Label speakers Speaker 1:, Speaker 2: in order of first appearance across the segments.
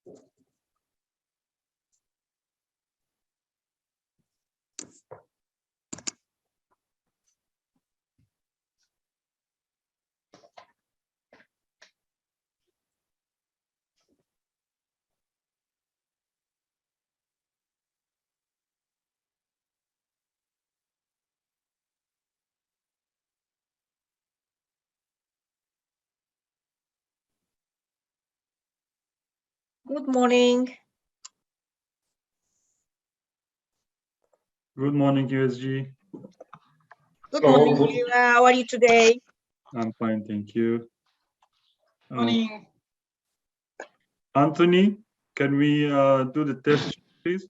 Speaker 1: Good morning.
Speaker 2: Good morning, USG.
Speaker 1: Good morning, Lila. How are you today?
Speaker 2: I'm fine, thank you.
Speaker 3: Morning.
Speaker 2: Anthony, can we do the test, please?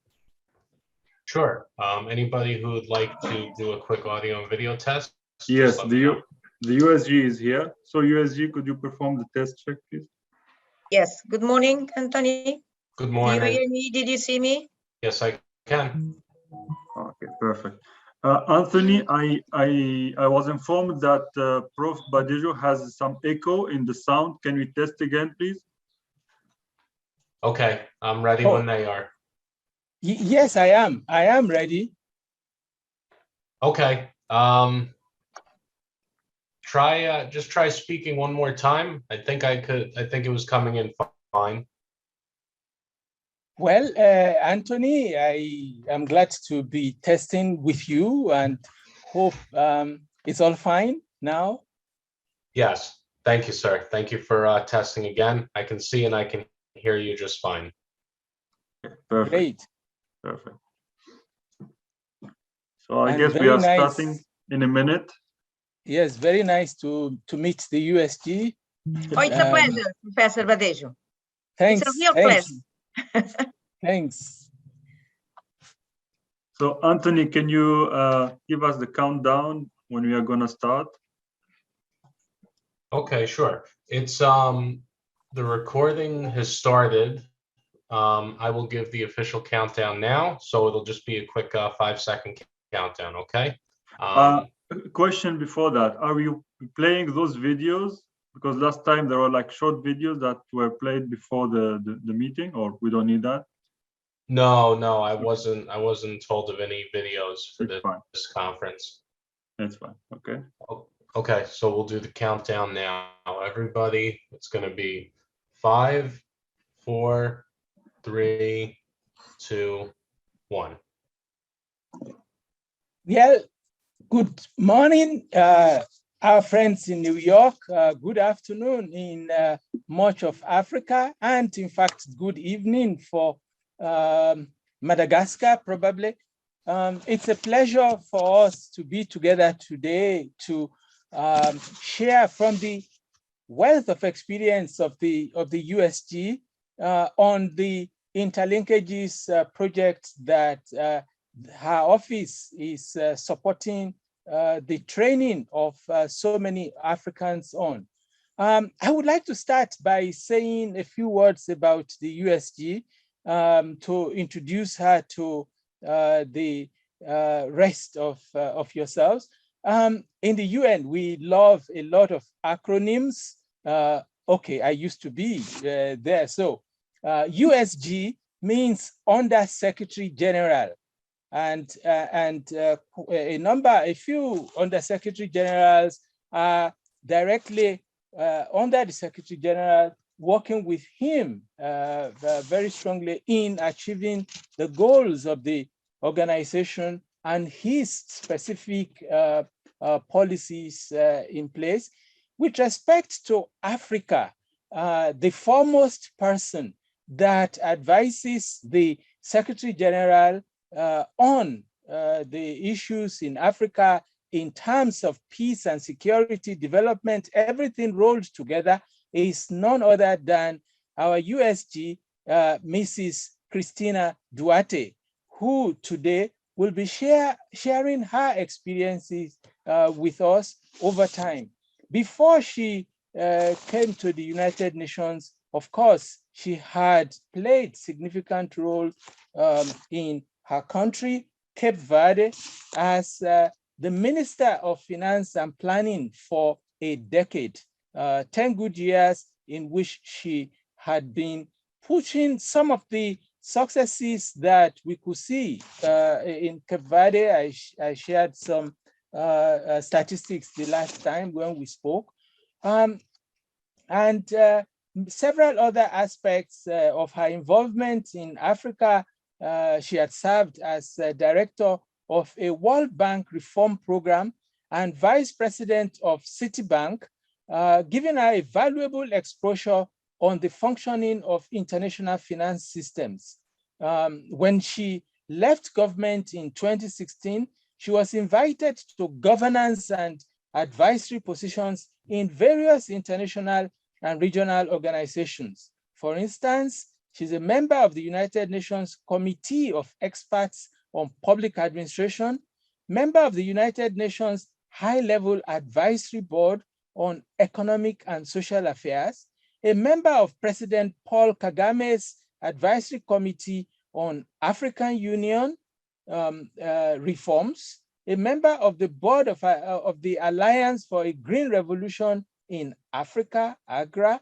Speaker 4: Sure. Anybody who would like to do a quick audio and video test?
Speaker 2: Yes,
Speaker 4: just let me know.
Speaker 2: the USG is here. So USG, could you perform the test check, please?
Speaker 1: Yes. Good morning, Anthony.
Speaker 4: Good
Speaker 1: Do you
Speaker 4: morning.
Speaker 1: hear me? Did you see me?
Speaker 4: Yes, I can.
Speaker 2: Okay, perfect. Anthony, I was informed that Prof. Badejo has some echo in the sound. Can we test again, please?
Speaker 4: Okay, I'm ready
Speaker 3: Oh.
Speaker 4: when they are.
Speaker 3: Yes, I am. I am ready.
Speaker 4: Okay. Just try speaking one more time. I think it was coming in fine.
Speaker 3: Well, Anthony, I am glad to be testing with you and hope it's all fine now.
Speaker 4: Yes. Thank you, sir. Thank you for testing again. I can see and I can hear you just fine.
Speaker 2: Perfect.
Speaker 3: Great.
Speaker 2: Perfect. So I
Speaker 3: And
Speaker 2: guess we
Speaker 3: very
Speaker 2: are
Speaker 3: nice.
Speaker 2: starting in a minute.
Speaker 3: Yes, very nice to meet the USG.
Speaker 1: Oh, it's a pleasure, Professor Badejo.
Speaker 3: Thanks.
Speaker 1: It's a real
Speaker 3: thanks.
Speaker 1: pleasure.
Speaker 3: Thanks.
Speaker 2: So Anthony, can you give us the countdown when we are going to start?
Speaker 4: Okay, sure. It's the recording has started. I will give the official countdown now, so it'll just be a quick 5-second countdown, okay?
Speaker 2: Question before that, are you playing those videos? Because last time there were like short videos that were played before the meeting, or we don't need that?
Speaker 4: No, I wasn't told of any videos for
Speaker 2: It's fine.
Speaker 4: this conference.
Speaker 2: That's fine, okay.
Speaker 4: Okay, so we'll do the countdown now. Everybody, it's gonna be 5, 4, 3, 2, 1.
Speaker 3: Yeah, good morning, our friends in New York. Good afternoon in much of Africa, and in fact, good evening for Madagascar, probably. It's a pleasure for us to be together today to share from the wealth of experience of the USG on the interlinkages project that her office is supporting the training of so many Africans on. I would like to start by saying a few words about the USG to introduce her to the rest of yourselves. In the UN, we love a lot of acronyms. Okay, I used to be there. So USG means Under Secretary General. And a few Under Secretary Generals are directly under the Secretary General, working with him very strongly in achieving the goals of the organization and his specific policies in place. With respect to Africa, the foremost person that advises the Secretary General on the issues in Africa in terms of peace and security, development, everything rolled together, is none other than our USG, Mrs. Christina Duarte, who today will be sharing her experiences with us over time. Before she came to the United Nations, of course, she had played significant roles in her country, Cape Verde, as the Minister of Finance and Planning for a decade, 10 good years in which she had been pushing some of the successes that we could see in Cape Verde. I shared some statistics the last time when we spoke, and several other aspects of her involvement in Africa. She had served as director of a World Bank reform program and vice president of Citibank, giving her a valuable exposure on the functioning of international finance systems. When she left government in 2016, she was invited to governance and advisory positions in various international and regional organizations. For instance, she's a member of the United Nations Committee of Experts on Public Administration, member of the United Nations High-Level Advisory Board on Economic and Social Affairs, a member of President Paul Kagame's Advisory Committee on African Union reforms, a member of the board of the Alliance for a Green Revolution in Africa, AGRA,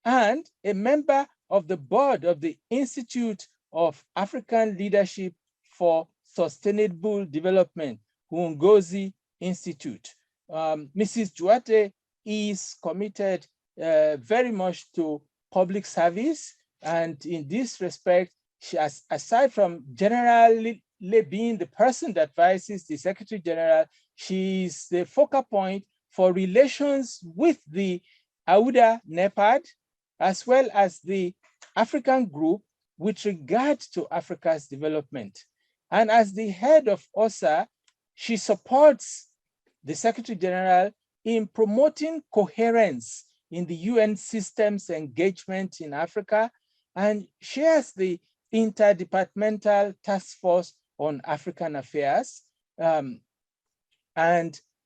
Speaker 3: and a member of the board of the Institute of African Leadership for Sustainable Development, Ngozi Institute. Mrs. Duarte is committed very much to public service, and in this respect, she has, aside from generally being the person that advises the Secretary General, she is the focal point for relations with the AUDA NEPAD, as well as the African group with regard to Africa's development. And as the head of OSA, she supports the Secretary General in promoting coherence in the UN system's engagement in Africa, and chairs the Interdepartmental Task Force on African Affairs, and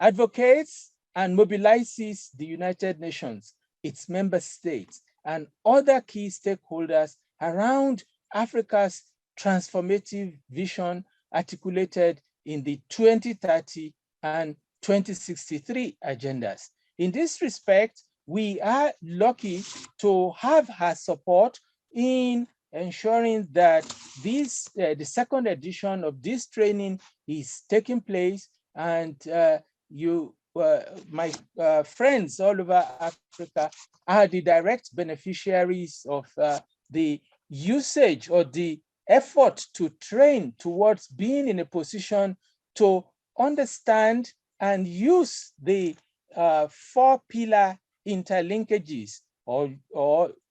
Speaker 3: advocates and mobilizes the United Nations, its member states, and other key stakeholders around Africa's transformative vision articulated in the 2030 and 2063 agendas. In this respect, we are lucky to have her support in ensuring that this, the second edition of this training is taking place, and my friends all over Africa are the direct beneficiaries of the usage or the effort to train towards being in a position to understand and use the 4-pillar interlinkages, or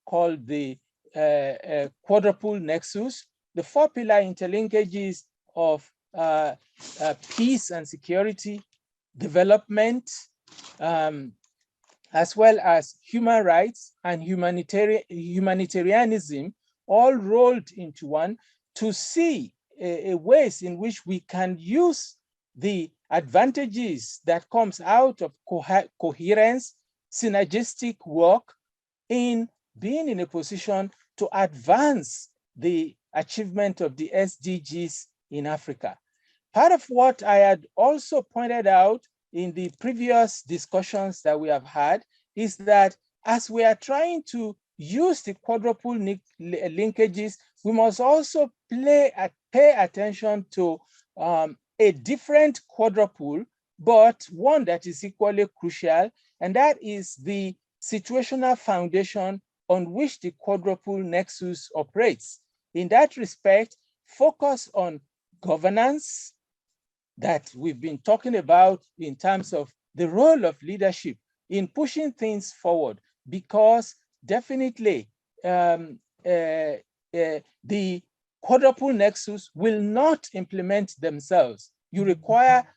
Speaker 3: called the quadruple nexus, the 4-pillar interlinkages of peace and security, development, as well as human rights and humanitarianism, all rolled into one, to see ways in which we can use the advantages that comes out of coherence, synergistic work in being in a position to advance the achievement of the SDGs in Africa. Part of what I had also pointed out in the previous discussions that we have had is that as we are trying to use the quadruple linkages, we must also pay attention to a different quadruple, but one that is equally crucial, and that is the situational foundation on which the quadruple nexus operates. In that respect, focus on governance that we've been talking about in terms of the role of leadership in pushing things forward, because definitely the quadruple nexus will not implement themselves. You require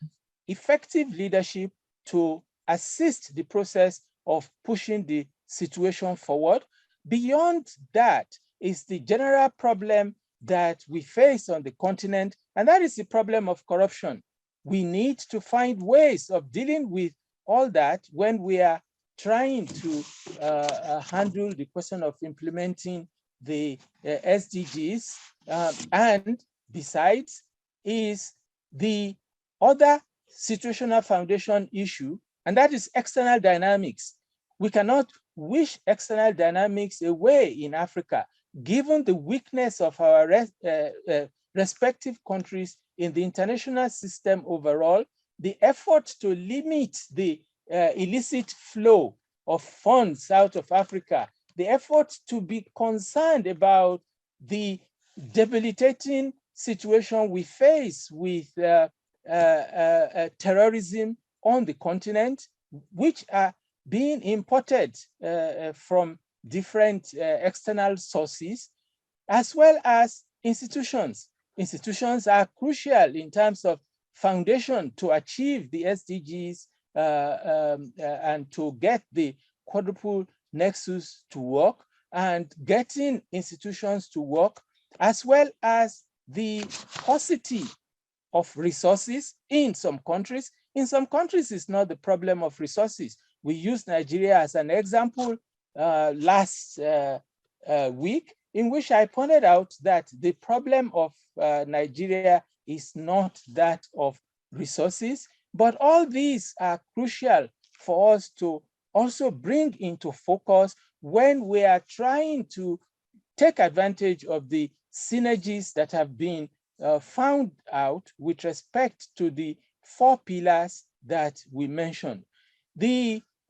Speaker 3: effective leadership to assist the process of pushing the situation forward. Beyond that is the general problem that we face on the continent, and that is the problem of corruption. We need to find ways of dealing with all that when we are trying to handle the question of implementing the SDGs. And besides is the other situational foundation issue, and that is external dynamics. We cannot wish external dynamics away in Africa. given the weakness of our respective countries in the international system overall, the effort to limit the illicit flow of funds out of Africa, the effort to be concerned about the debilitating situation we face with terrorism on the continent, which are being imported from different external sources, as well as institutions. Institutions are crucial in terms of foundation to achieve the SDGs and to get the quadruple nexus to work, and getting institutions to work, as well as the paucity of resources in some countries. In some countries, it's not the problem of resources. We used Nigeria as an example last week, in which I pointed out that the problem of Nigeria is not that of resources, but all these are crucial for us to also bring into focus when we are trying to take advantage of the synergies that have been found out with respect to the 4 pillars that we mentioned.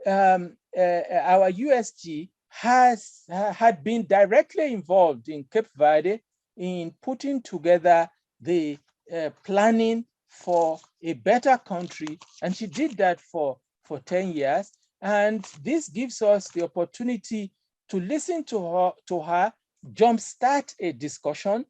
Speaker 3: Our USG had been directly involved in Cape Verde in putting together the planning for a better country, and she did that for 10 years. And this gives us the opportunity to listen to her jumpstart a discussion.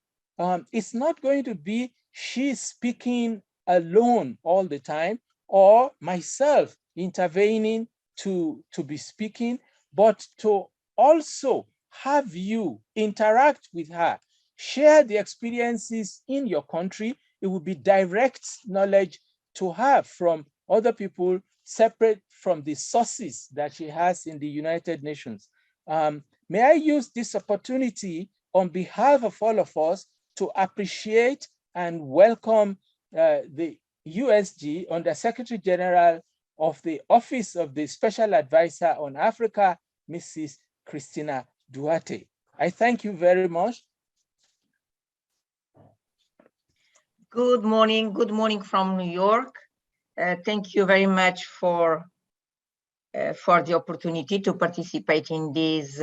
Speaker 3: It's not going to be she speaking alone all the time, or myself intervening to be speaking, but to also have you interact with her, share the experiences in your country. It will be direct knowledge to her from other people, separate from the sources that she has in the United Nations. May I use this opportunity on behalf of all of us to appreciate and welcome the USG Under Secretary General of the Office of the Special Advisor on Africa, Mrs. Christina Duarte. I thank you very much.
Speaker 1: Good morning from New York. Thank you very much for the opportunity to participate in these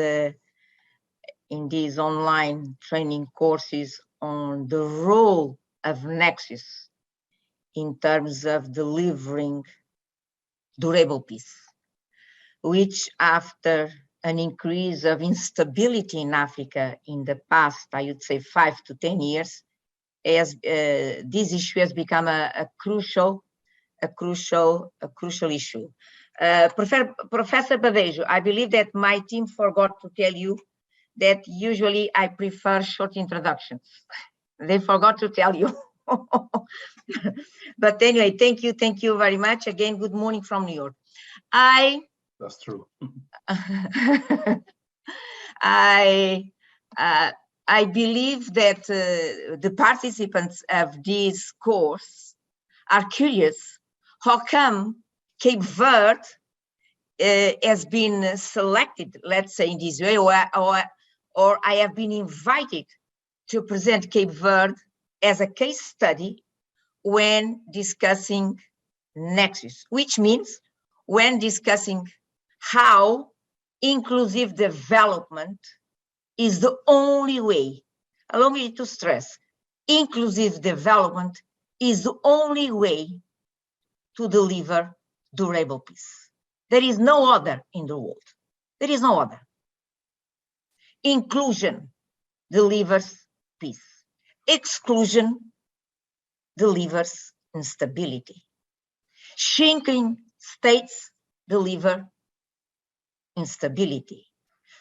Speaker 1: online training courses on the role of NEXUS in terms of delivering durable peace, which after an increase of instability in Africa in the past, I would say 5 to 10 years, as this issue has become a crucial issue. Professor Badejo, I believe that my team forgot to tell you that usually I prefer short introductions. They forgot to tell you. But anyway, thank you very much. Again, good morning from New York.
Speaker 2: That's true.
Speaker 1: I believe that the participants of this course are curious how come Cape Verde has been selected, let's say in this way, or I have been invited to present Cape Verde as a case study when discussing NEXUS, which means when discussing how inclusive development is the only way. Allow me to stress, inclusive development is the only way to deliver durable peace. There is no other in the world. There is no other. Inclusion delivers peace. Exclusion delivers instability. Shrinking states deliver instability.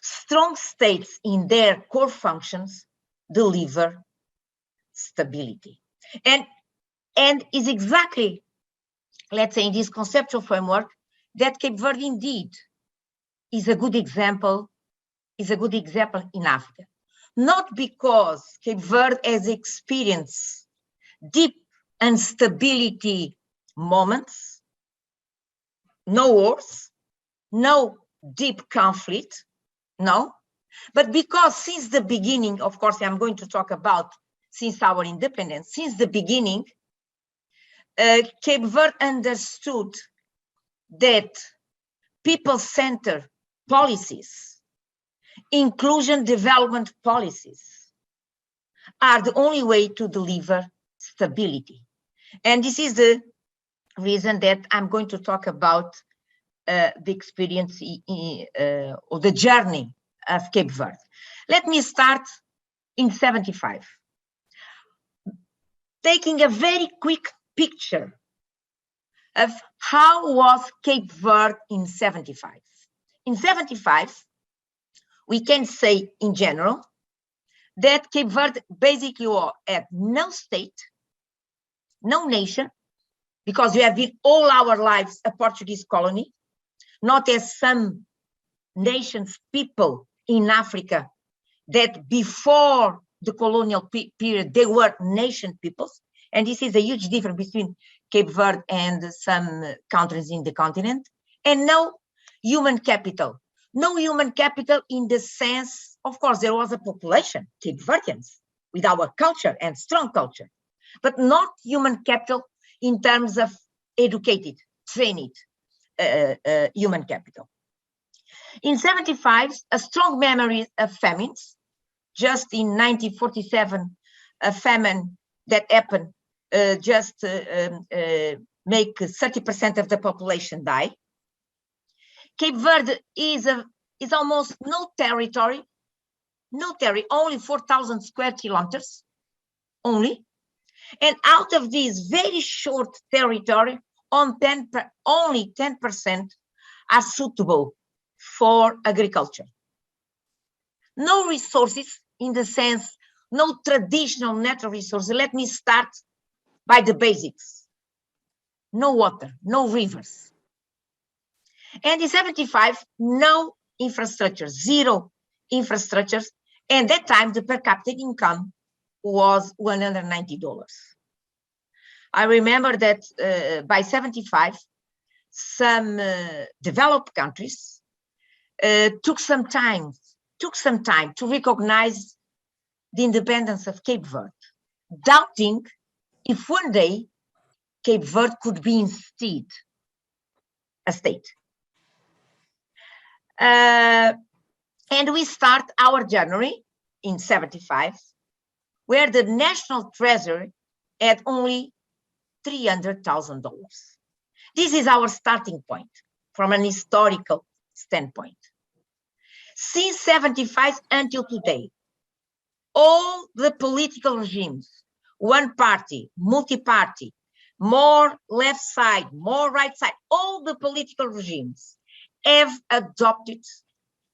Speaker 1: Strong states in their core functions deliver stability. And is exactly, let's say, in this conceptual framework that Cape Verde indeed is a good example in Africa. Not because Cape Verde has experienced deep instability moments, no wars, no deep conflict, no, But because since the beginning, of course, I'm going to talk about since our independence, since the beginning, Cape Verde understood that people-centered policies, inclusion development policies, are the only way to deliver stability. And this is the reason that I'm going to talk about the experience or the journey of Cape Verde. Let me start in 75, taking a very quick picture of how was Cape Verde in 75. In 75, we can say in general that Cape Verde basically had no state, no nation, because we have been all our lives a Portuguese colony, not as some nations, people in Africa that before the colonial period, they were nation peoples. And this is a huge difference between Cape Verde and some countries in the continent. And no human capital. No human capital in the sense, of course, there was a population, Cape Verdeans, with our culture and strong culture, but not human capital in terms of educated, trained human capital. In 75, a strong memory of famines. Just in 1947, a famine that happened make 30% of the population die. Cape Verde is almost no territory, only 4,000 square kilometers, only. And out of this very short territory, only 10% are suitable for agriculture. No resources in the sense, no traditional natural resources. Let me start by the basics. No water, no rivers. And in 75, no infrastructure, zero infrastructures. And that time, the per capita income was $190. I remember that by 75, some developed countries took some time to recognize the independence of Cape Verde, doubting if one day Cape Verde could be instead a state. And we start our journey in 75, where the National Treasury had only $300,000. This is our starting point from an historical standpoint. Since 75 until today, all the political regimes, one party, multi-party, more left side, more right side, all the political regimes have adopted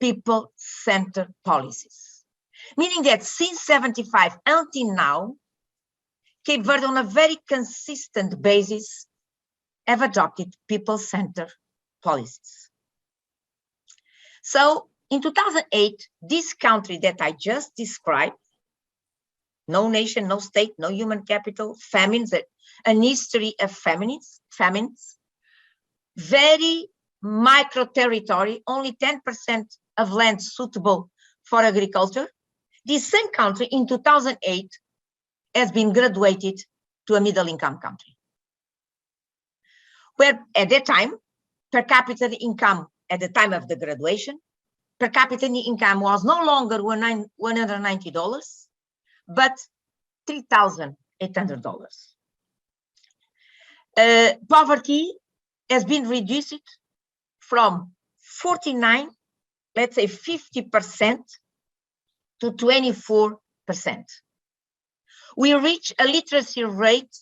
Speaker 1: people-centered policies. Meaning that since 75 until now, Cape Verde on a very consistent basis have adopted people-centered policies. So in 2008, this country that I just described, no nation, no state, no human capital, famines, an history of famines, very micro territory, only 10% of land suitable for agriculture. This same country in 2008 has been graduated to a middle income country, where at that time, per capita income at the time of the graduation, per capita income was no longer $190, but $3,800. Poverty has been reduced from 49, let's say 50% to 24%. We reach a literacy rate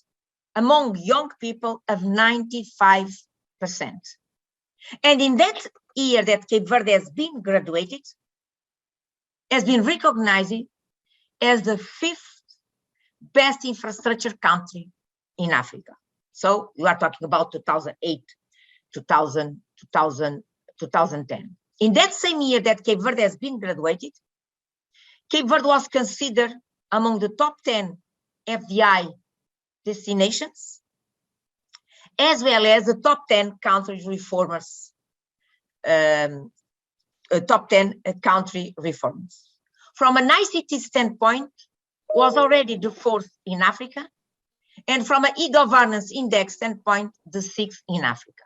Speaker 1: among young people of 95%. And in that year that Cape Verde has been graduated, has been recognized as the 5th best infrastructure country in Africa. So you are talking about 2008, 2010. In that same year that Cape Verde has been graduated, Cape Verde was considered among the top 10 FDI destinations, as well as the top 10 countries reformers top 10 country reforms. From an ICT standpoint, was already the 4th in Africa, and from an e-governance index standpoint, the 6th in Africa.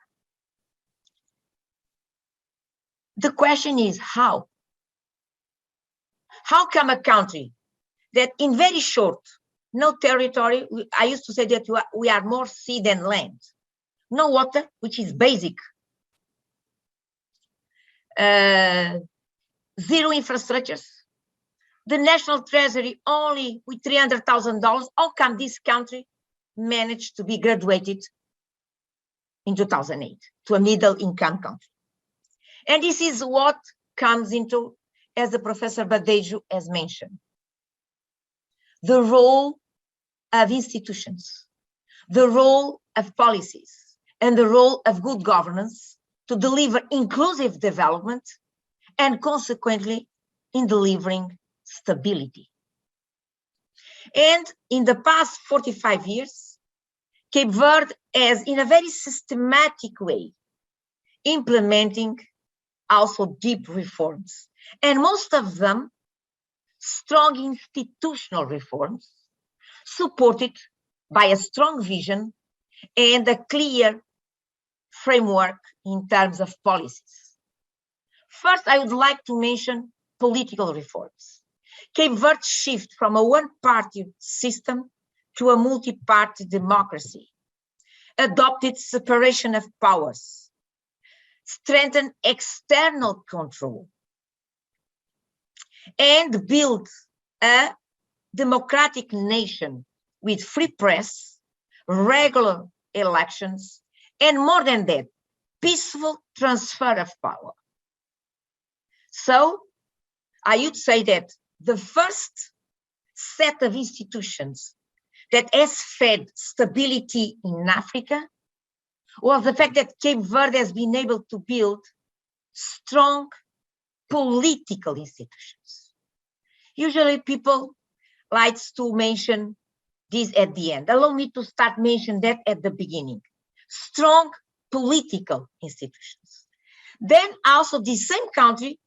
Speaker 1: The question is how? How come a country that in very short, no territory, I used to say that we are more sea than land, no water, which is basic, zero infrastructures, the national treasury only with $300,000, how come this country managed to be graduated in 2008 to a middle income country? And this is what comes into, as the Professor Badejo has mentioned, the role of institutions, the role of policies, and the role of good governance to deliver inclusive development and consequently in delivering stability. And in the past 45 years, Cape Verde has, in a very systematic way, implementing also deep reforms, and most of them strong institutional reforms, supported by a strong vision and a clear framework in terms of policies. First, I would like to mention political reforms. Cape Verde shift from a one-party system to a multi-party democracy, adopted separation of powers, strengthened external control, and built a democratic nation with free press, regular elections, and more than that, peaceful transfer of power. So I would say that the first set of institutions that has fed stability in Africa was the fact that Cape Verde has been able to build strong political institutions. Usually people like to mention this at the end. Allow me to start mentioning that at the beginning. Strong political institutions. Then also the same country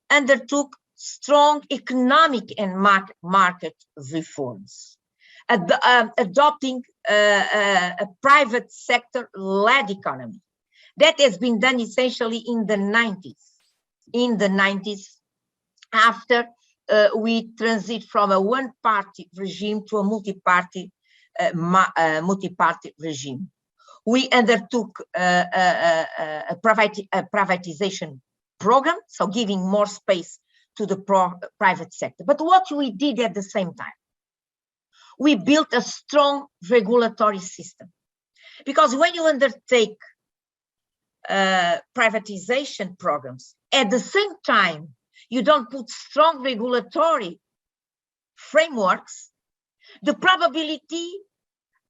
Speaker 1: undertook strong economic and market reforms, adopting a private sector-led economy. That has been done essentially in the 90s. In the 90s, after we transit from a one-party regime to a multi-party regime. We undertook a privatization program, so giving more space to the private sector. But what we did at the same time, we built a strong regulatory system. Because when you undertake privatization programs, at the same time, you don't put strong regulatory frameworks, the probability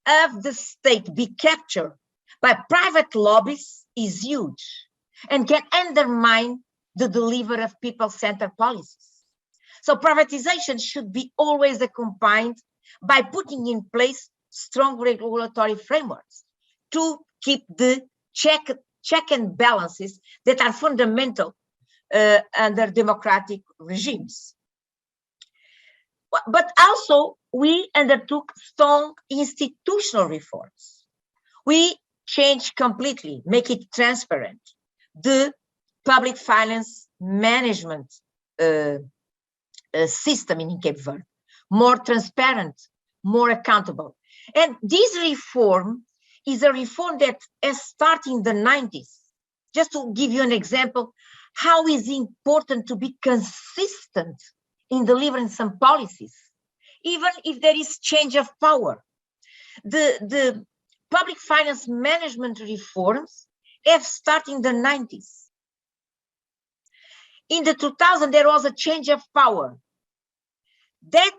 Speaker 1: of the state be captured by private lobbies is huge and can undermine the delivery of people-centered policies. So privatization should be always accompanied by putting in place strong regulatory frameworks to keep the check and balances that are fundamental under democratic regimes. But also, we undertook strong institutional reforms. We changed completely, make it transparent, the public finance management system in Cape Verde, more transparent, more accountable. And this reform is a reform that has started in the 90s. Just to give you an example, how is it important to be consistent in delivering some policies, even if there is change of power. The public finance management reforms have started in the 90s. In the 2000s, there was a change of power. That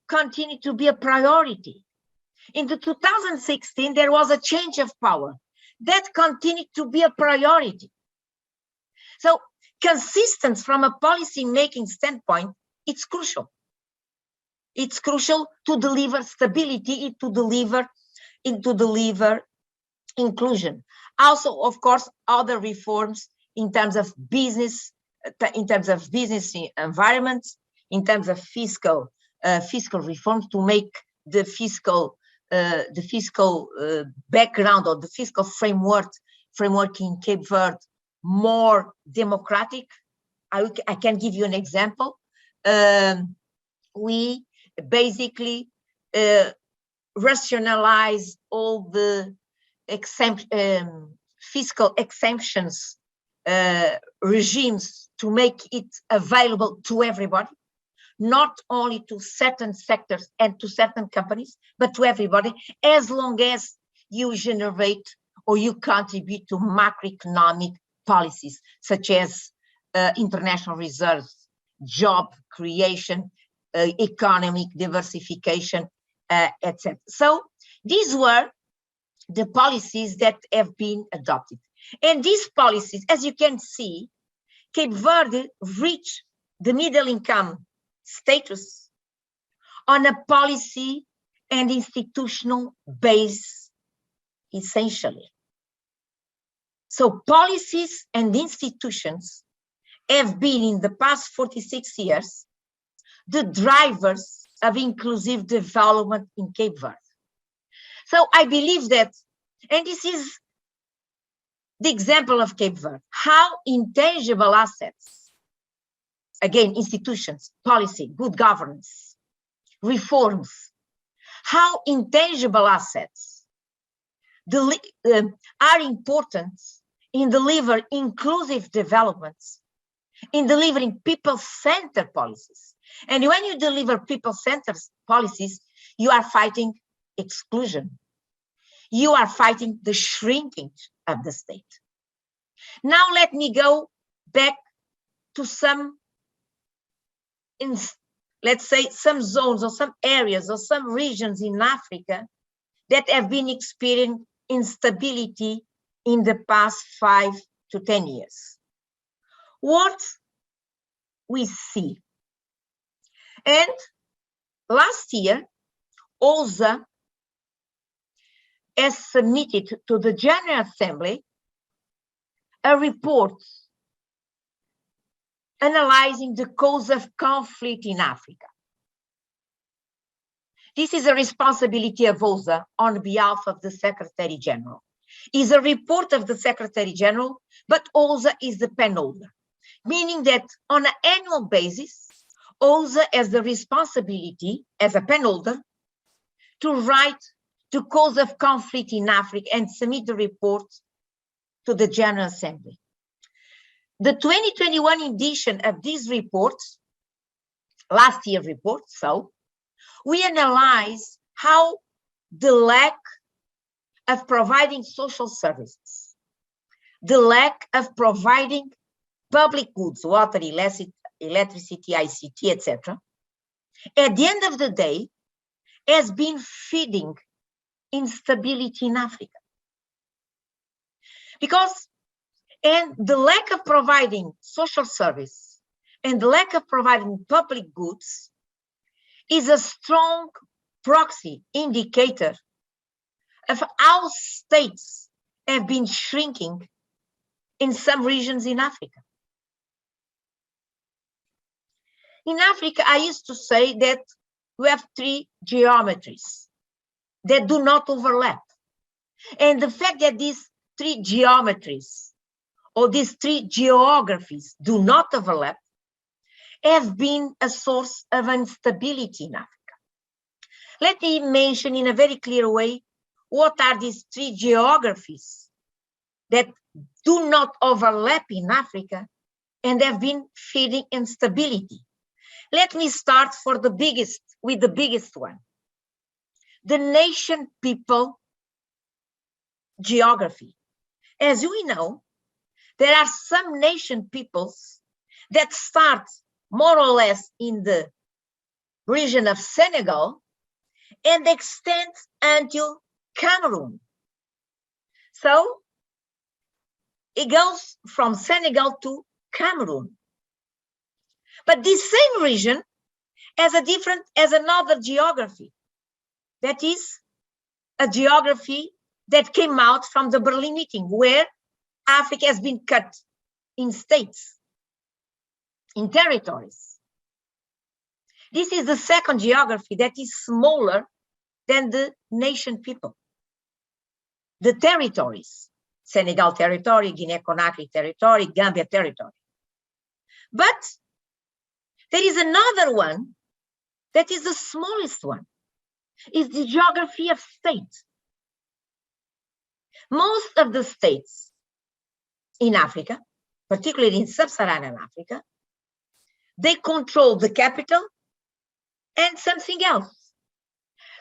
Speaker 1: continued to be a priority. In the 2016, there was a change of power. That continued to be a priority. So consistency from a policy-making standpoint, it's crucial. It's crucial to deliver stability, to deliver inclusion. Also, of course, other reforms in terms of business in terms of business environment, in terms of fiscal reforms to make the fiscal background or the fiscal framework in Cape Verde more democratic. I can give you an example. We basically rationalize all the fiscal exemptions regimes to make it available to everybody, not only to certain sectors and to certain companies, but to everybody, as long as you generate or you contribute to macroeconomic policies, such as international reserves, job creation, economic diversification, etc. So these were the policies that have been adopted. And these policies, as you can see, Cape Verde reached the middle income status on a policy and institutional base, essentially. So policies and institutions have been, in the past 46 years, the drivers of inclusive development in Cape Verde. So I believe that, and this is the example of Cape Verde, how intangible assets, again, institutions, policy, good governance, reforms, how intangible assets are important in delivering inclusive developments, in delivering people-centered policies. And when you deliver people-centered policies, you are fighting exclusion. You are fighting the shrinkage of the state. Now let me go back to some, let's say, some zones or some areas or some regions in Africa that have been experiencing instability in the past 5 to 10 years. What we see. And last year, OSA has submitted to the General Assembly a report analyzing the cause of conflict in Africa. This is a responsibility of OSA on behalf of the Secretary General. It's a report of the Secretary General, but OSA is the pen holder, meaning that on an annual basis, OSA has the responsibility as a pen holder to write the cause of conflict in Africa and submit the report to the General Assembly. The 2021 edition of this report, last year's report, so we analyze how the lack of providing social services, the lack of providing public goods, water, electricity, ICT, etc., at the end of the day, has been feeding instability in Africa. Because, and the lack of providing social service and the lack of providing public goods is a strong proxy indicator of how states have been shrinking in some regions in Africa. In Africa, I used to say that we have 3 geometries that do not overlap. And the fact that these 3 geometries or these 3 geographies do not overlap have been a source of instability in Africa. Let me mention in a very clear way what are these 3 geographies that do not overlap in Africa and have been feeding instability. Let me start with the biggest one. The nation-people geography. As we know, there are some nation peoples that start more or less in the region of Senegal and extend until Cameroon. So it goes from Senegal to Cameroon. But this same region has another geography. That is a geography that came out from the Berlin meeting, where Africa has been cut in states. in territories. This is the second geography that is smaller than the nation people. The territories, Senegal territory, Guinea-Conakry territory, Gambia territory. But there is another one that is the smallest one. Is the geography of states. Most of the states in Africa, particularly in sub-Saharan Africa, they control the capital and something else,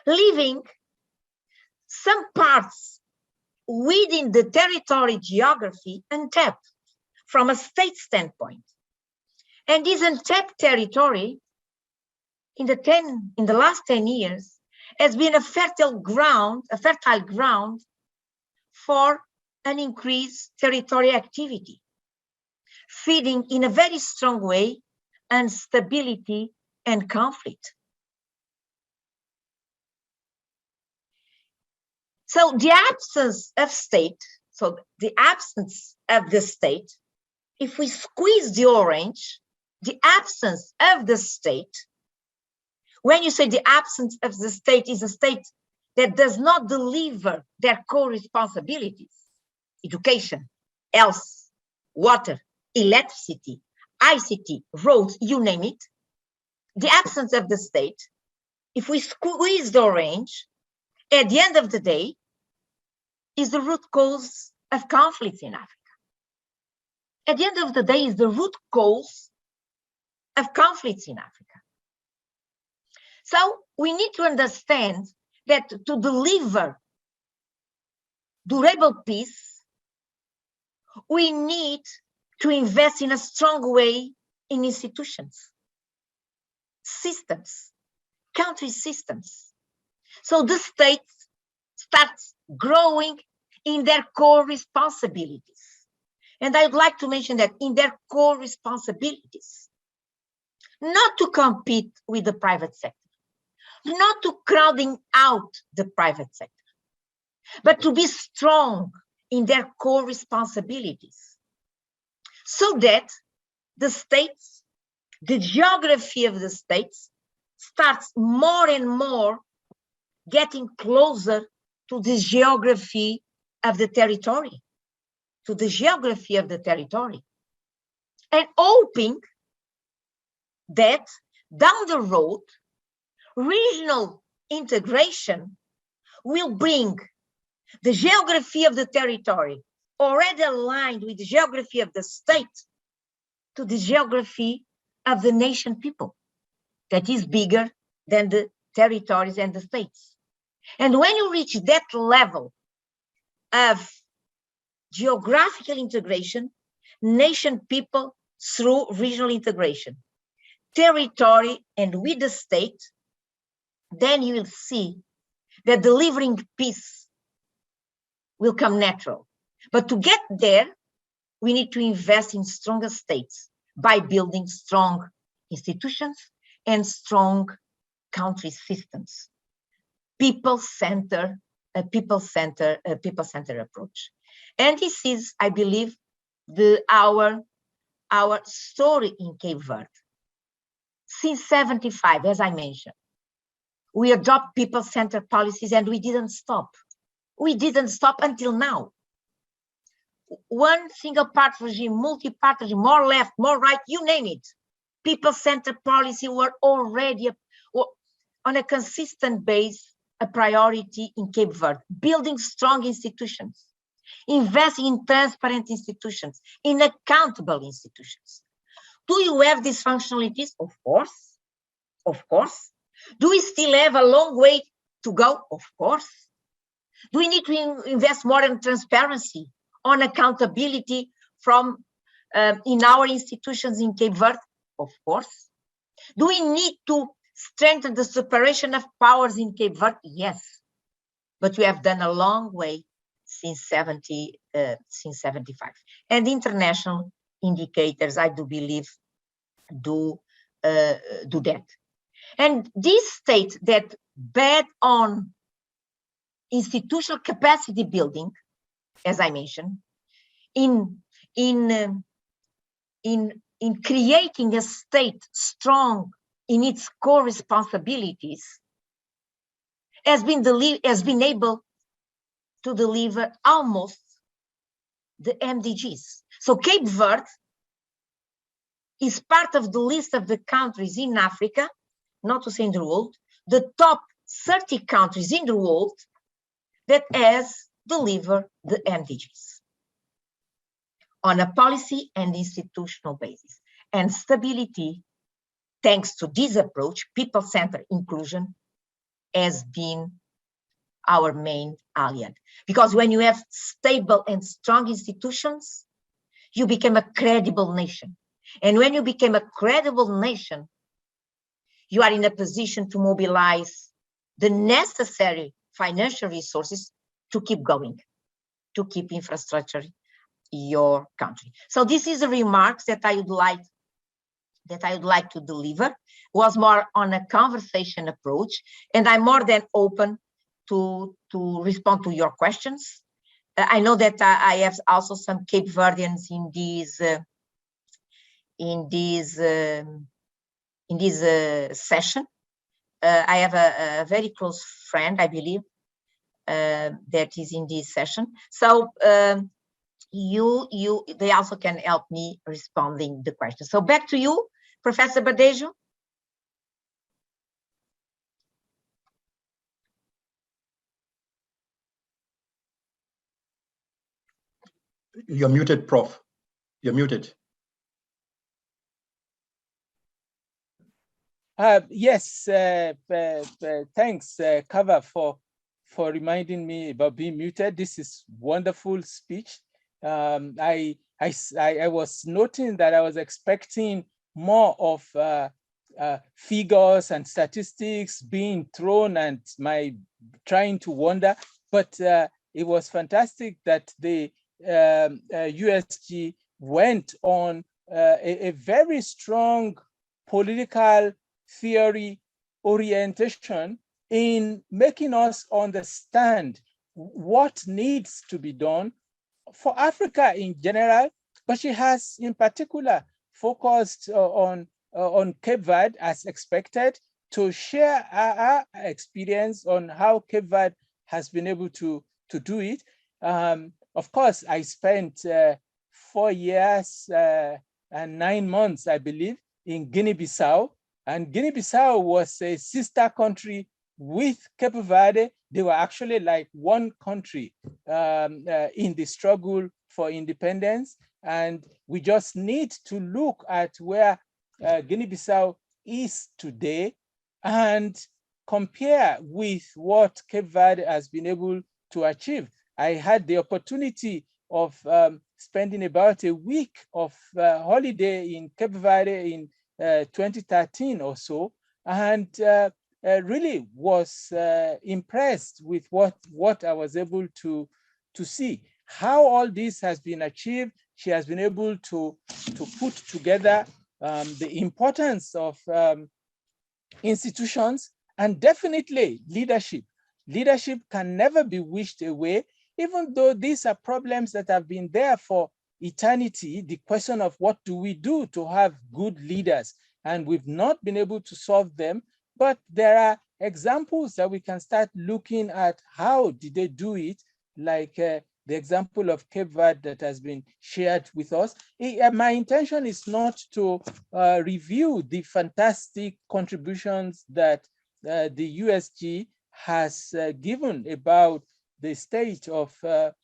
Speaker 1: leaving some parts within the territory geography untapped from a state standpoint. And this untapped territory in the last 10 years has been a fertile ground for an increased territorial activity, feeding in a very strong way instability and conflict. So the absence of state, if we squeeze the orange, the absence of the state, when you say the absence of the state is a state that does not deliver their core responsibilities, education, health, water, electricity, ICT, roads, you name it, the absence of the state, if we squeeze the orange, at the end of the day, is the root cause of conflicts in Africa. At the end of the day, is the root cause of conflicts in Africa. So we need to understand that to deliver durable peace, we need to invest in a strong way in institutions, systems, country systems. So the state starts growing in their core responsibilities. And I'd like to mention that in their core responsibilities, not to compete with the private sector, not to crowding out the private sector, but to be strong in their core responsibilities, so that the states, the geography of the states, starts more and more getting closer to the geography of the territory, and hoping that down the road, regional integration will bring the geography of the territory already aligned with the geography of the state to the geography of the nation people that is bigger than the territories and the states. And when you reach that level of geographical integration, nation people through regional integration, territory and with the state, then you will see that delivering peace will come natural. But to get there, we need to invest in stronger states by building strong institutions and strong country systems. People-centered approach. And this is, I believe, our story in Cape Verde. Since 1975, as I mentioned, we adopt people-centered policies and we didn't stop. We didn't stop until now. One single party regime, multi-party regime, more left, more right, you name it. People-centered policy were already on a consistent base a priority in Cape Verde, building strong institutions, investing in transparent institutions, in accountable institutions. Do you have these functionalities? Of course, of course. Do we still have a long way to go? Of course. Do we need to invest more in transparency, on accountability from in our institutions in Cape Verde? Of course. Do we need to strengthen the separation of powers in Cape Verde? Yes. But we have done a long way since 1975. And international indicators, I do believe, do that. And this state that bet on institutional capacity building, as I mentioned, in in creating a state strong in its core responsibilities has been able to deliver almost the MDGs. So Cape Verde is part of the list of the countries in Africa, not to say in the world, the top 30 countries in the world that has delivered the MDGs on a policy and institutional basis. And stability, thanks to this approach, people-centered inclusion, has been our main ally. Because when you have stable and strong institutions, you become a credible nation. And when you become a credible nation, you are in a position to mobilize the necessary financial resources to keep going, to keep infrastructure your country. So this is the remarks that I would like to deliver. Was more on a conversation approach, and I'm more than open to respond to your questions. I know that I have also some Cape Verdeans in this session. I have a very close friend, I believe, that is in this session. So they also can help me responding the questions. So back to you, Professor Badejo.
Speaker 5: You're muted, Prof. You're muted.
Speaker 3: Yes, thanks, Kava, for reminding me about being muted. This is wonderful speech. I was noting that I was expecting more of figures and statistics being thrown and my trying to wonder, but it was fantastic that the USG went on a very strong political theory orientation in making us understand what needs to be done for Africa in general, but she has in particular focused on Cape Verde as expected, to share our experience on how Cape Verde has been able to do it. Of course, I spent 4 years and 9 months, I believe, in Guinea-Bissau, and Guinea-Bissau was a sister country with Cape Verde. They were actually like one country in the struggle for independence. And we just need to look at where Guinea-Bissau is today and compare with what Cape Verde has been able to achieve. I had the opportunity of spending about a week of holiday in Cape Verde in 2013 or so, and really was impressed with what I was able to see. How all this has been achieved, she has been able to put together the importance of institutions and definitely leadership. Leadership can never be wished away, even though these are problems that have been there for eternity. The question of what do we do to have good leaders, and we've not been able to solve them, but there are examples that we can start looking at. How did they do it? Like the example of Cape Verde that has been shared with us. My intention is not to review the fantastic contributions that the USG has given about the state of Cape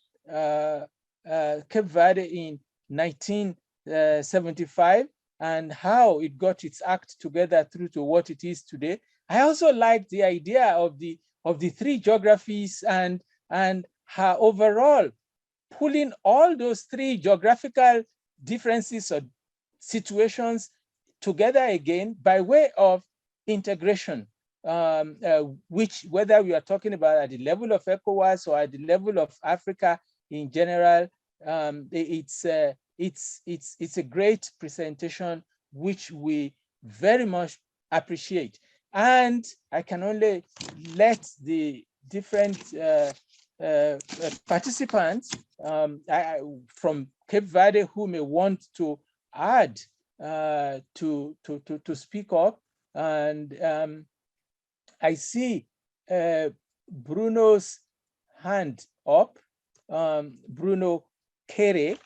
Speaker 3: Verde in 1975 and how it got its act together through to what it is today. I also like the idea of the 3 geographies and her overall pulling all those 3 geographical differences or situations together again by way of integration, which, whether we are talking about at the level of ECOWAS or at the level of Africa in general, it's a great presentation, which we very much appreciate. And I can only let the different participants from Cape Verde who may want to add to speak up. And I see Bruno's hand up, Bruno Kere.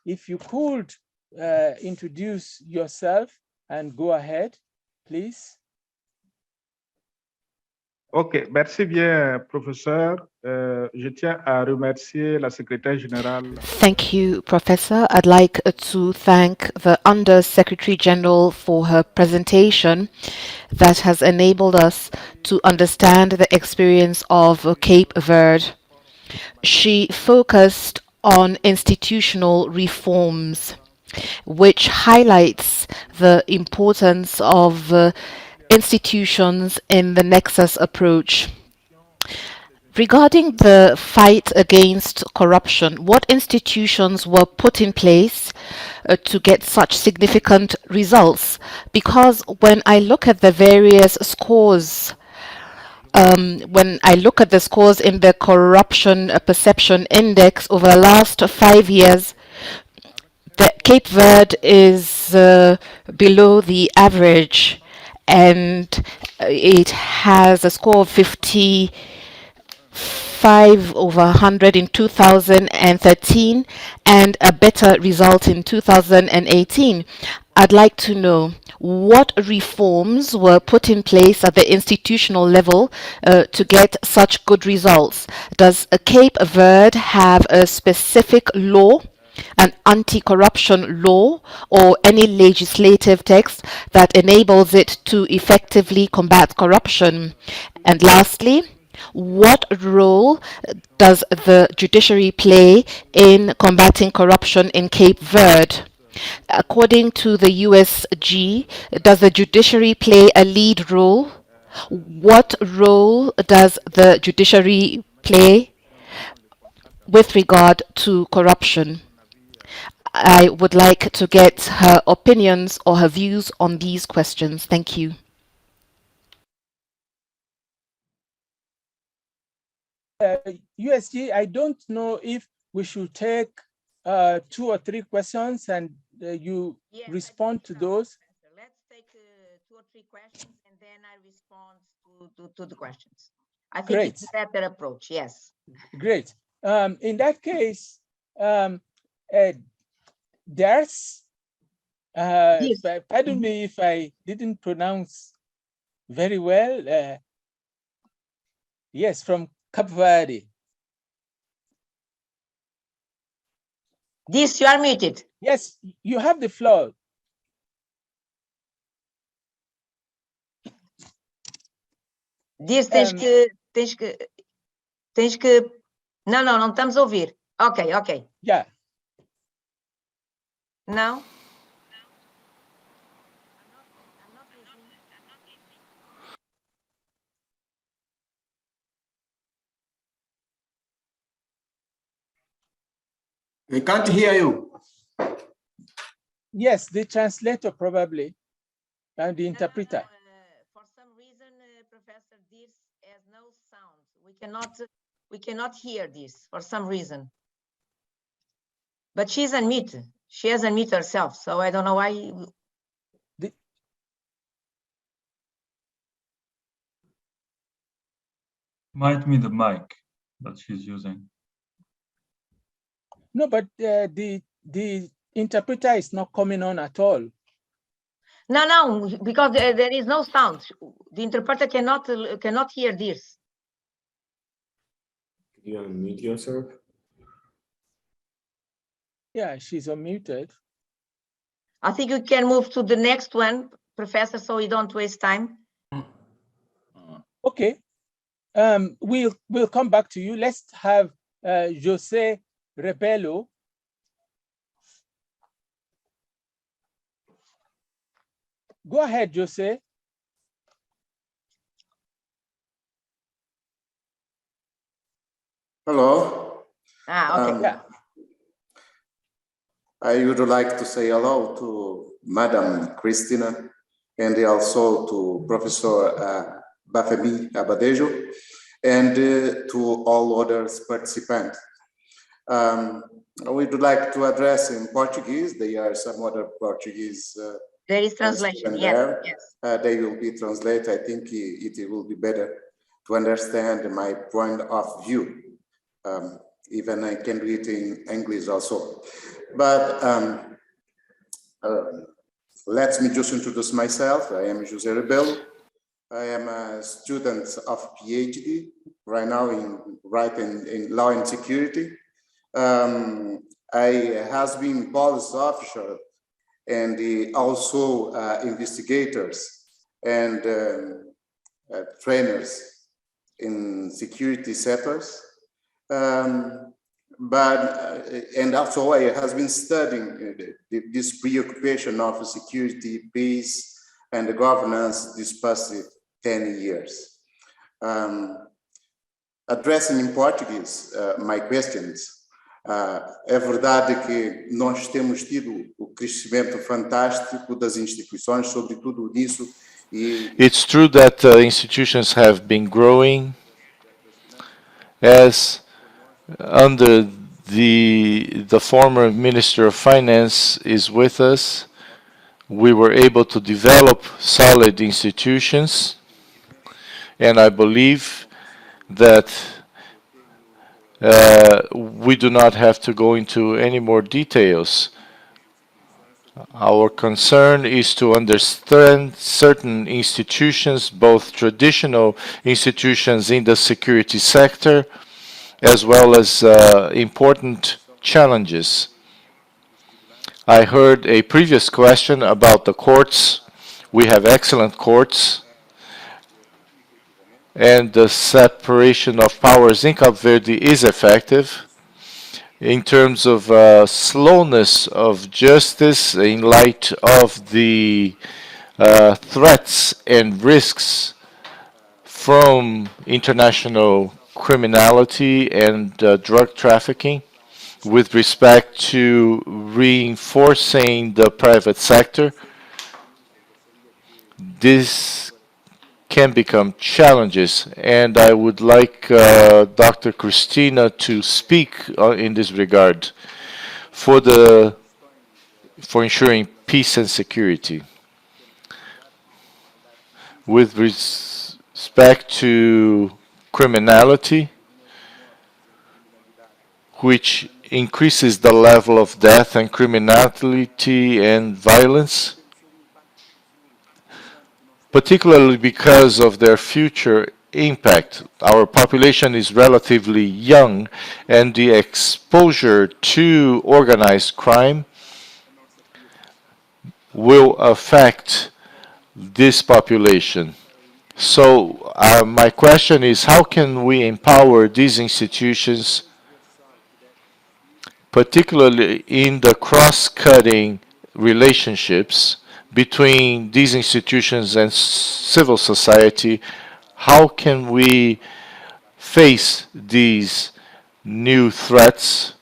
Speaker 3: If you could introduce yourself and go ahead, please.
Speaker 6: OK, merci bien, professeur. Je tiens à remercier la secrétaire générale.
Speaker 7: Thank you, Professor. I'd like to thank the Under Secretary General for her presentation that has enabled us to understand the experience of Cape Verde. She focused on institutional reforms, which highlights the importance of institutions in the NEXUS approach. Regarding the fight against corruption, what institutions were put in place to get such significant results? Because when I look at the various scores, when I look at the scores in the Corruption Perception Index over the last 5 years, the Cape Verde is below the average, and it has a score of 55 over 100 in 2013 and a better result in 2018. I'd like to know what reforms were put in place at the institutional level to get such good results. Does Cape Verde have a specific law, an anti-corruption law, or any legislative text that enables it to effectively combat corruption? And lastly, what role does the judiciary play in combating corruption in Cape Verde? According to the USG, does the judiciary play a lead role? What role does the judiciary play with regard to corruption? I would like to get her opinions or her views on these questions. Thank you.
Speaker 3: USG, I don't know if we should take 2 or 3 questions and you respond to those.
Speaker 1: Let's take 2 or 3 questions and then I respond to the questions. I think
Speaker 3: Great.
Speaker 1: it's a better approach, yes.
Speaker 3: Great. In that case, there's, pardon me if I didn't pronounce very well. Yes, from Cape Verde.
Speaker 1: This, you are muted.
Speaker 3: Yes, you have the floor.
Speaker 1: Diz, tens que... Não estamos a ouvir. Ok.
Speaker 3: Yeah.
Speaker 1: Não?
Speaker 8: We can't hear you.
Speaker 3: Yes, the translator probably, and the interpreter.
Speaker 1: For some reason, Professor, this has no sound. We cannot hear this for some reason. But she's unmuted. She has unmuted herself, so I don't know why.
Speaker 2: Might be the mic that she's using.
Speaker 3: No, but the interpreter is not coming on at all.
Speaker 1: No, because there is no sound. The interpreter cannot hear this.
Speaker 8: Can you unmute yourself?
Speaker 3: Yeah, she's unmuted.
Speaker 1: I think we can move to the next one, Professor, so we don't waste time.
Speaker 3: Okay. We'll come back to you. Let's have Jose Rebelo. Go ahead, Jose.
Speaker 8: Hello.
Speaker 1: Okay.
Speaker 3: Yeah.
Speaker 8: I would like to say hello to Madam Cristina and also to Professor Bafemi Abadejo and to all other participants. we would like to address in Portuguese. There are some other Portuguese.
Speaker 1: There is translation. Yes,
Speaker 8: there.
Speaker 1: yes.
Speaker 8: They will be translated. I think it will be better to understand my point of view. Even I can do it in English also. But let me just introduce myself. I am José Rebelo. I am a student of PhD right now in law and security. I has been police officer and also investigators and trainers in security sectors. And also I has been studying this preoccupation of security, peace, and the governance this past 10 years. Addressing in Portuguese my questions. É verdade que nós temos tido o crescimento fantástico das instituições, sobretudo nisso.
Speaker 9: It's true that institutions have been growing as under the former Minister of Finance is with us. We were able to develop solid institutions, and I believe that we do not have to go into any more details. Our concern is to understand certain institutions, both traditional institutions in the security sector, as well as important challenges. I heard a previous question about the courts. We have excellent courts, and the separation of powers in Cape Verde is effective. In terms of slowness of justice, in light of the threats and risks from international criminality and drug trafficking, with respect to reinforcing the private sector, this can become challenges, and I would like Dr. Cristina to speak in this regard for ensuring peace and security. With respect to criminality, which increases the level of death and criminality and violence, particularly because of their future impact. Our population is relatively young, and the exposure to organized crime will affect this population. So my question is, how can we empower these institutions, particularly in the cross-cutting relationships between these institutions and civil society? How can we face these new threats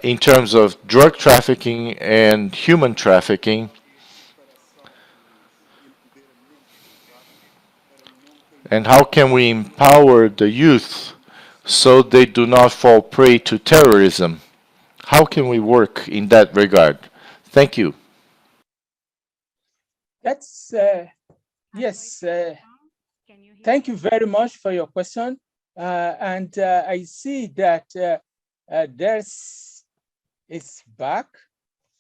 Speaker 9: in terms of drug trafficking and human trafficking? And how can we empower the youth so they do not fall prey to terrorism? How can we work in that regard? Thank you.
Speaker 3: That's, yes, thank you very much for your question. And I see that it's back,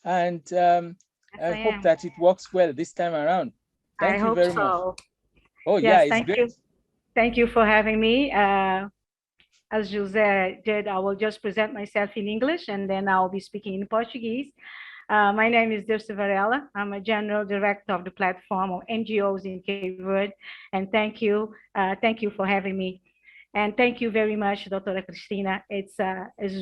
Speaker 3: and I hope that it works well this time around. Thank you very much. Oh,
Speaker 10: yes,
Speaker 3: yeah, it's great.
Speaker 10: Thank you for having me. As José did, I will just present myself in English, and then I'll be speaking in Portuguese. My name is Dirce Varela. I'm a general director of the platform of NGOs in Cape Verde, and thank you for having me. And thank you very much, Dr. Cristina. It's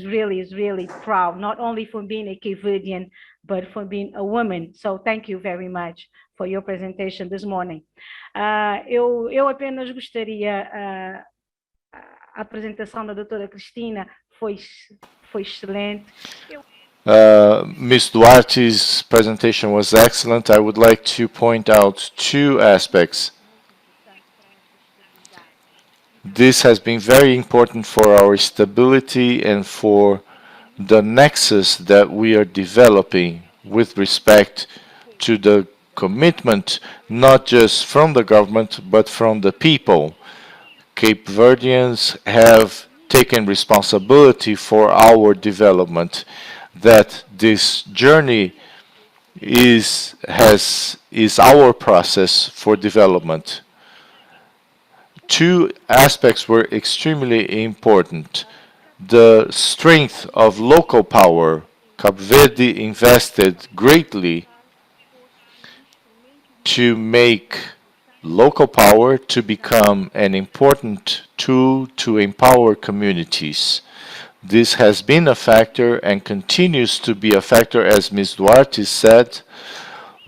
Speaker 10: really proud, not only for being a Cape Verdean, but for being a woman. So thank you very much for your presentation this morning. Eu apenas gostaria, a apresentação da doutora Cristina foi excelente.
Speaker 9: Ms. Duarte's presentation was excellent. I would like to point out two aspects. This has been very important for our stability and for the nexus that we are developing with respect to the commitment, not just from the government, but from the people. Cape Verdeans have taken responsibility for our development, that this journey is our process for development. Two aspects were extremely important. The strength of local power. Cape Verde invested greatly to make local power to become an important tool to empower communities. This has been a factor and continues to be a factor, as Ms. Duarte said,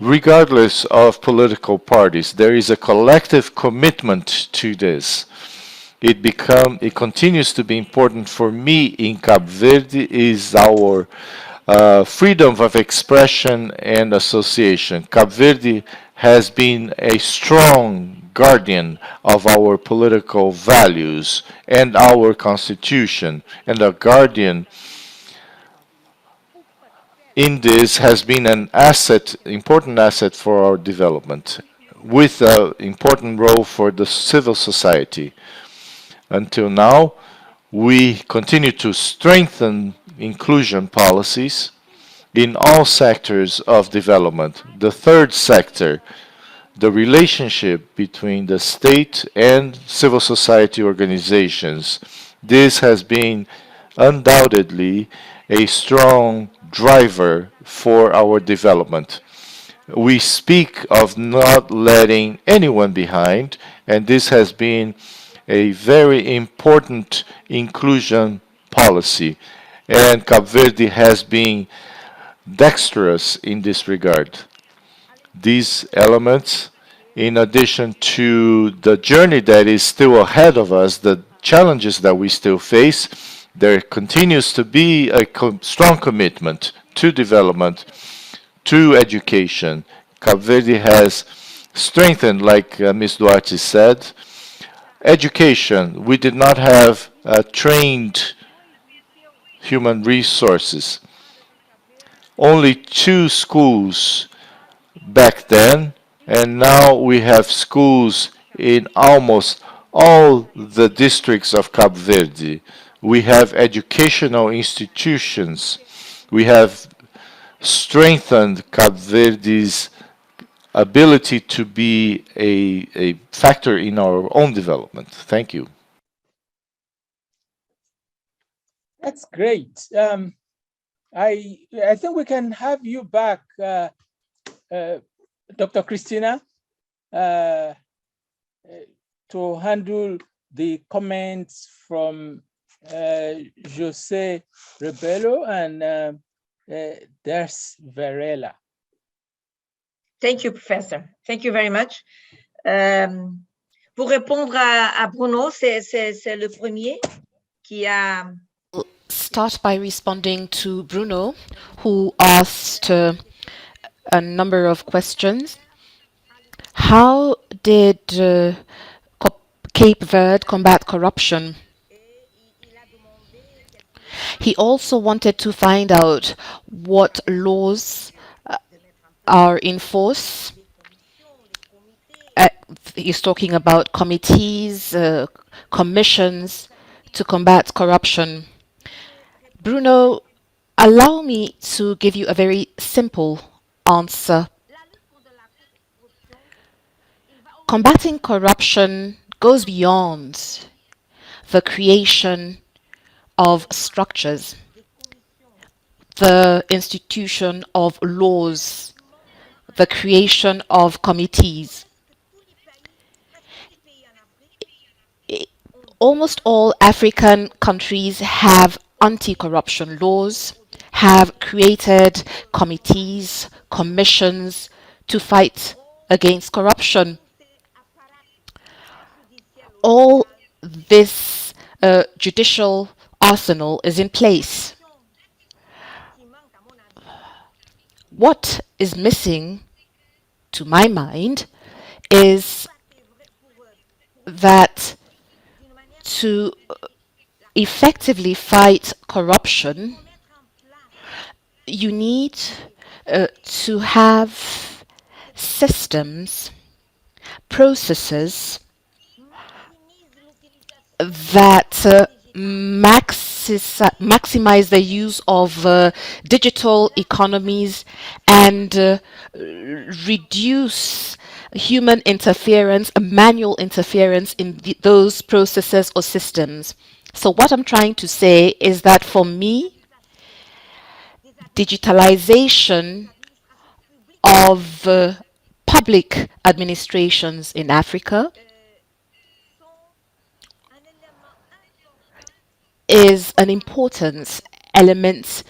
Speaker 9: regardless of political parties. There is a collective commitment to this. It continues to be important for me in Cape Verde is our freedom of expression and association. Cape Verde has been a strong guardian of our political values and our constitution, and a guardian in this has been an asset, important asset for our development, with an important role for the civil society. Until now, we continue to strengthen inclusion policies in all sectors of development. The third sector, the relationship between the state and civil society organizations. This has been undoubtedly a strong driver for our development. We speak of not letting anyone behind, and this has been a very important inclusion policy. And Cape Verde has been dexterous in this regard. These elements, in addition to the journey that is still ahead of us, the challenges that we still face, there continues to be a strong commitment to development, to education. Cape Verde has strengthened, like Ms. Duarte said, education. We did not have trained human resources. Only 2 schools back then, and now we have schools in almost all the districts of Cape Verde. We have educational institutions. We have strengthened Cape Verde's ability to be a factor in our own development. Thank you.
Speaker 3: That's great. I think we can have you back, Dr. Christina, to handle the comments from José Rebelo and Ders Varela.
Speaker 1: Thank you, Professor. Thank you very much. Pour répondre à Bruno, c'est le premier qui a...
Speaker 7: Start by responding to Bruno, who asked a number of questions. How did Cape Verde combat corruption? He also wanted to find out what laws are in force. He's talking about committees, commissions to combat corruption. Bruno, allow me to give you a very simple answer. Combating corruption goes beyond the creation of structures, the institution of laws, the creation of committees. Almost all African countries have anti-corruption laws, have created committees, commissions to fight against corruption. All this judicial arsenal is in place. What is missing, to my mind, is that to effectively fight corruption, you need to have systems, processes that maximize the use of digital economies and reduce human interference, manual interference in those processes or systems. So what I'm trying to say is that for me, digitalization of public administrations in Africa is an important element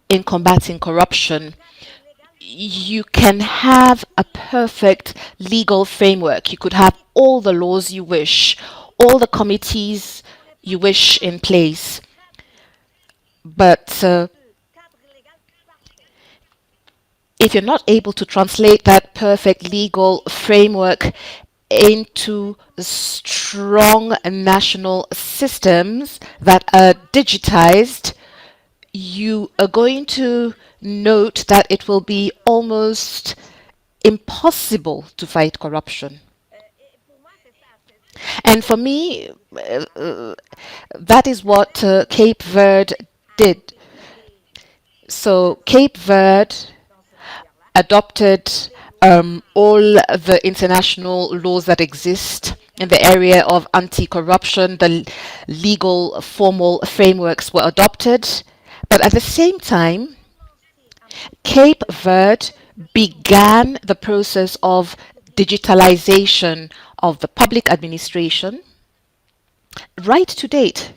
Speaker 7: in combating corruption. You can have a perfect legal framework. You could have all the laws you wish, all the committees you wish in place. But if you're not able to translate that perfect legal framework into strong national systems that are digitized, you are going to note that it will be almost impossible to fight corruption. And for me, that is what Cape Verde did. So Cape Verde adopted all the international laws that exist in the area of anti-corruption. The legal formal frameworks were adopted. But at the same time, Cape Verde began the process of digitalization of the public administration right to date.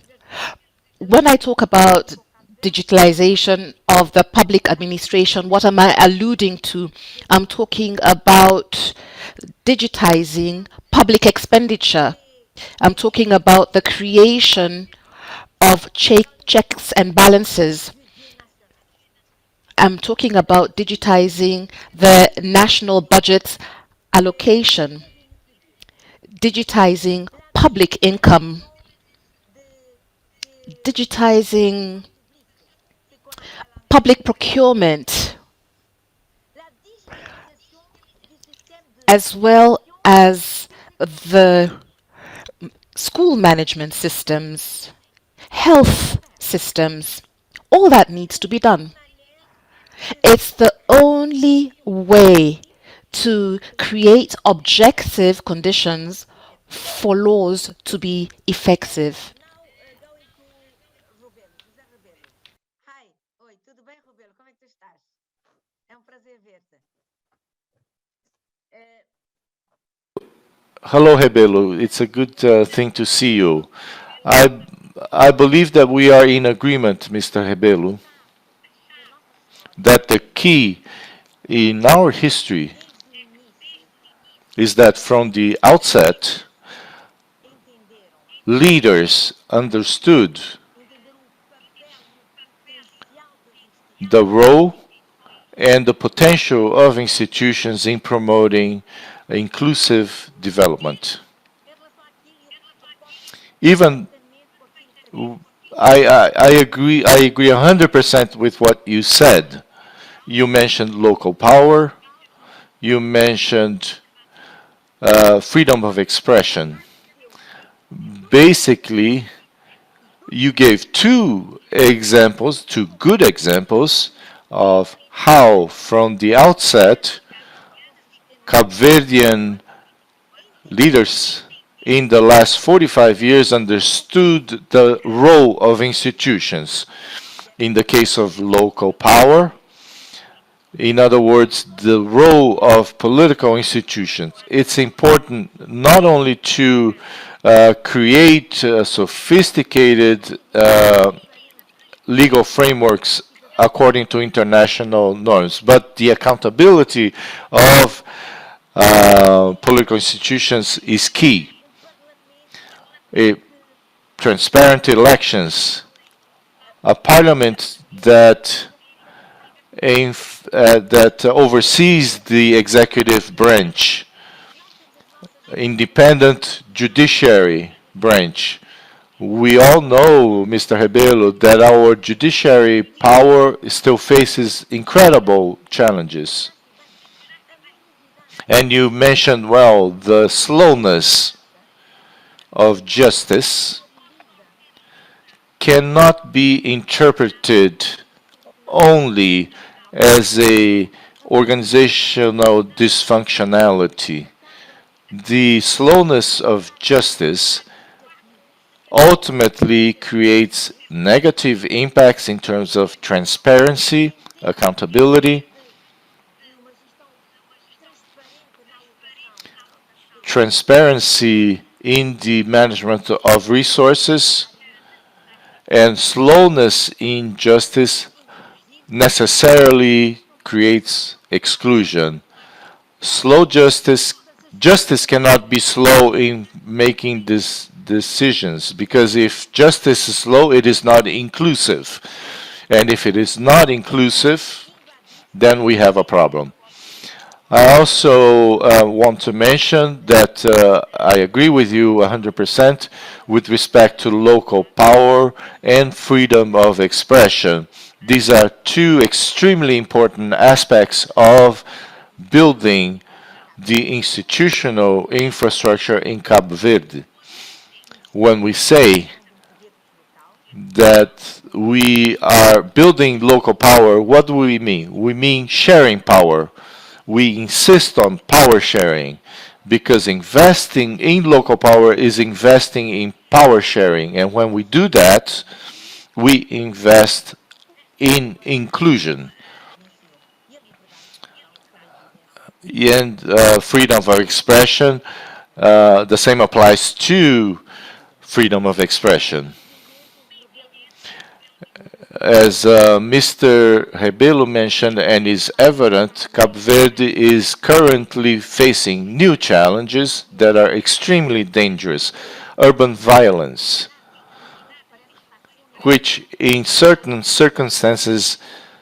Speaker 7: When I talk about digitalization of the public administration, what am I alluding to? I'm talking about digitizing public expenditure. I'm talking about the creation of checks and balances. I'm talking about digitizing the national budget allocation, digitizing public income, digitizing public procurement, as well as the school management systems, health systems. All that needs to be done. It's the only way to create objective conditions for laws to be effective.
Speaker 1: Hi, oi, tudo bem, Rubelo? Como é que tu estás? É prazer ver-te.
Speaker 9: Hello, Hebelo. It's a good thing to see you. I believe that we are in agreement, Mr. Hebelo, that the key in our history is that from the outset, leaders understood the role and the potential of institutions in promoting inclusive development. Even I agree 100% with what you said. You mentioned local power. You mentioned freedom of expression. Basically, you gave two good examples of how, from the outset, Cape Verdean leaders in the last 45 years understood the role of institutions. In the case of local power, in other words, the role of political institutions. It's important not only to create sophisticated legal frameworks according to international norms, but the accountability of political institutions is key. Transparent elections, a parliament that oversees the executive branch, independent judiciary branch, We all know, Mr. Rebelo, that our judiciary power still faces incredible challenges. And you mentioned, well, the slowness of justice cannot be interpreted only as a organizational dysfunctionality. The slowness of justice ultimately creates negative impacts in terms of transparency, accountability, transparency in the management of resources, and slowness in justice necessarily creates exclusion. Slow justice cannot be slow in making these decisions, because if justice is slow, it is not inclusive. And if it is not inclusive, then we have a problem. I also want to mention that I agree with you 100% with respect to local power and freedom of expression. These are two extremely important aspects of building the institutional infrastructure in Cabo Verde. When we say that we are building local power, what do we mean? We mean sharing power. We insist on power sharing because investing in local power is investing in power sharing. And when we do that, we invest in inclusion and freedom of expression. The same applies to freedom of expression. As Mr. Rebelo mentioned and is evident, Cabo Verde is currently facing new challenges that are extremely dangerous. Urban violence, which in certain circumstances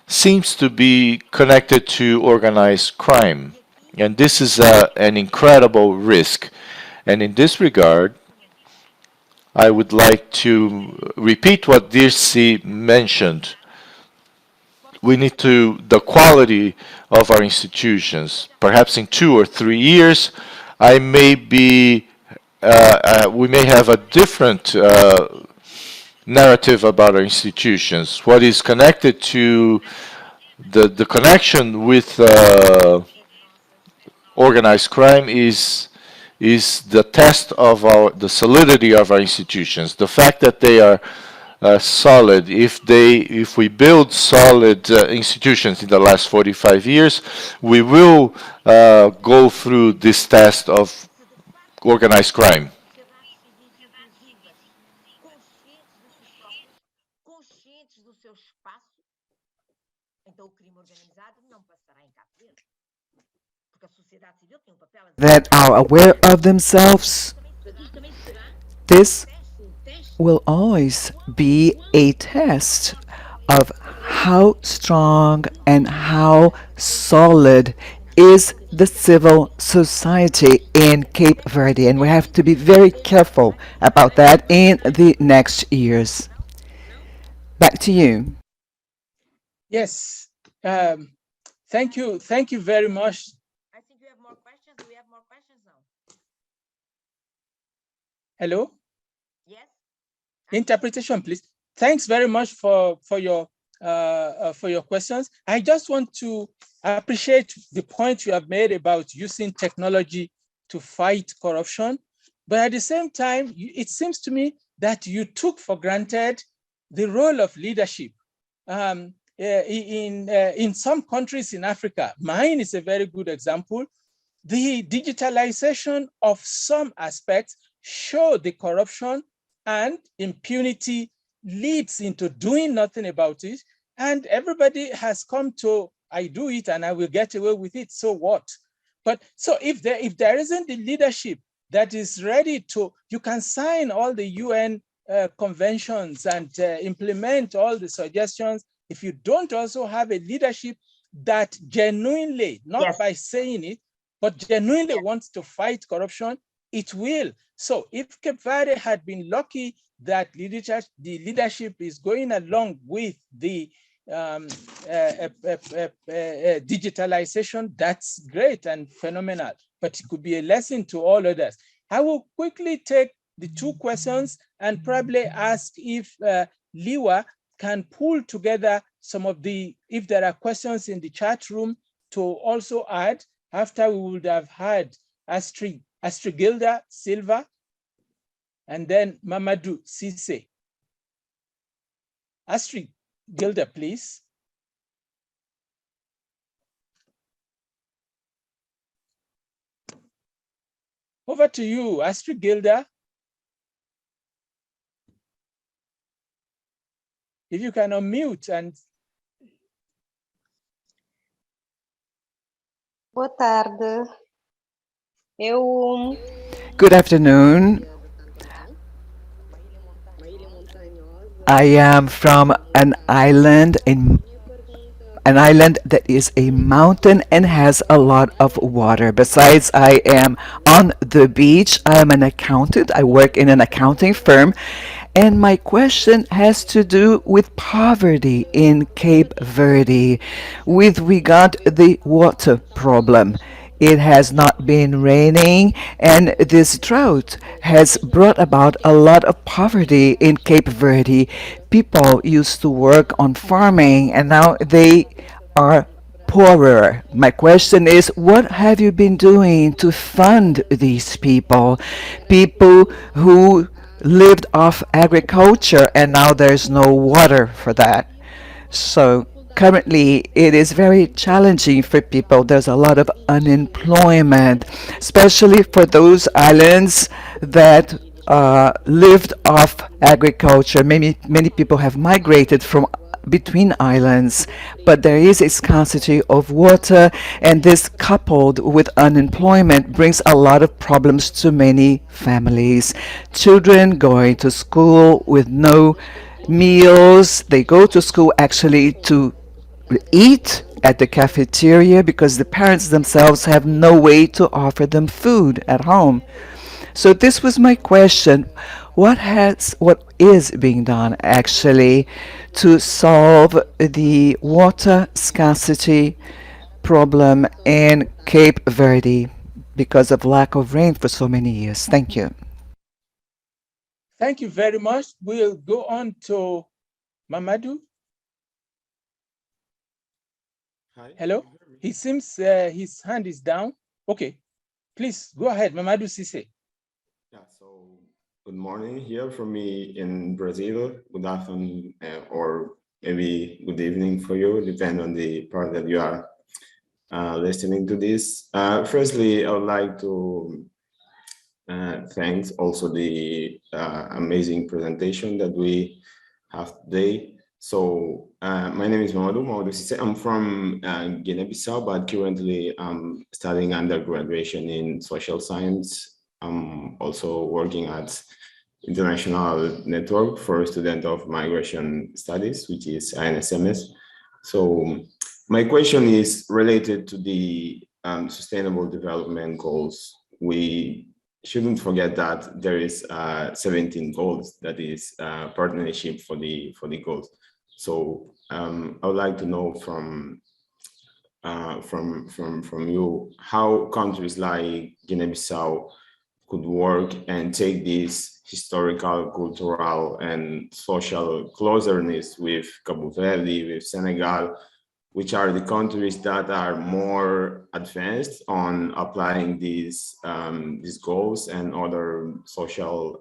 Speaker 9: seems to be connected to organized crime. And this is an incredible risk. And in this regard, I would like to repeat what Dirce mentioned. We need to, the quality of our institutions. Perhaps in 2 or 3 years, we may have a different narrative about our institutions. What is connected to the connection with organized crime is the test of the solidity of our institutions. The fact that they are solid. If we build solid institutions in the last 45 years, we will go through this test of organized crime.
Speaker 11: That are aware of themselves, this will always be a test of how strong and how solid is the civil society in Cape Verde. And we have to be very careful about that in the next years. Back to you.
Speaker 3: Yes. Thank you. Thank you very much.
Speaker 1: I think you have more questions. Do we have more questions now?
Speaker 3: Hello?
Speaker 1: Yes.
Speaker 3: Interpretation, please. Thanks very much for your questions. I just want to appreciate the point you have made about using technology to fight corruption. But at the same time, it seems to me that you took for granted the role of leadership. In some countries in Africa, mine is a very good example. The digitalization of some aspects show the corruption, and impunity leads into doing nothing about it. And everybody has come to, I do it and I will get away with it, so what? But so if there isn't the leadership that is ready to, you can sign all the UN conventions and implement all the suggestions. If you don't also have a leadership that genuinely, not by saying it, but genuinely wants to fight corruption, it will. So if Cape Verde had been lucky that the leadership is going along with the digitalization, that's great and phenomenal, but it could be a lesson to all others. I will quickly take the two questions and probably ask if Liwa can pull together some of the, if there are questions in the chat room to also add after we would have had Astrid Gilda Silva and then Mamadou Cisse. Astrid Gilda, please. Over to you, Astrid Gilda. If you can unmute and...
Speaker 12: Boa tarde.
Speaker 11: Good afternoon. I am from an island that is a mountain and has a lot of water. Besides, I am on the beach. I am an accountant. I work in an accounting firm. And my question has to do with poverty in Cape Verde with regard to the water problem. It has not been raining, and this drought has brought about a lot of poverty in Cape Verde. People used to work on farming, and now they are poorer. My question is, what have you been doing to fund these people? People who lived off agriculture, and now there's no water for that. So currently, it is very challenging for people. There's a lot of unemployment, especially for those islands that lived off agriculture. Many people have migrated from between islands, but there is a scarcity of water, and this coupled with unemployment brings a lot of problems to many families. Children going to school with no meals. They go to school actually to eat at the cafeteria because the parents themselves have no way to offer them food at home. So this was my question. What is being done actually to solve the water scarcity problem in Cape Verde because of lack of rain for so many years? Thank you.
Speaker 3: Thank you very much. We'll go on to Mamadou.
Speaker 13: Hi.
Speaker 3: Hello? He seems his hand is down. Okay, please go ahead, Mamadou Cisse.
Speaker 13: Yeah, so good morning here from me in Brazil. Good afternoon or maybe good evening for you, depending on the part that you are listening to this. Firstly, I would like to thank also the amazing presentation that we have today. So my name is Mamadou Cisse. I'm from Guinea-Bissau, but currently I'm studying undergraduate in social science. I'm also working at International Network for Students of Migration Studies, which is INSMS. So my question is related to the Sustainable Development Goals. We shouldn't forget that there is 17 goals, that is partnership for the goals. So I would like to know from you how countries like Guinea-Bissau could work and take this historical, cultural, and social closeness with Cabo Verde, with Senegal, which are the countries that are more advanced on applying these goals and other social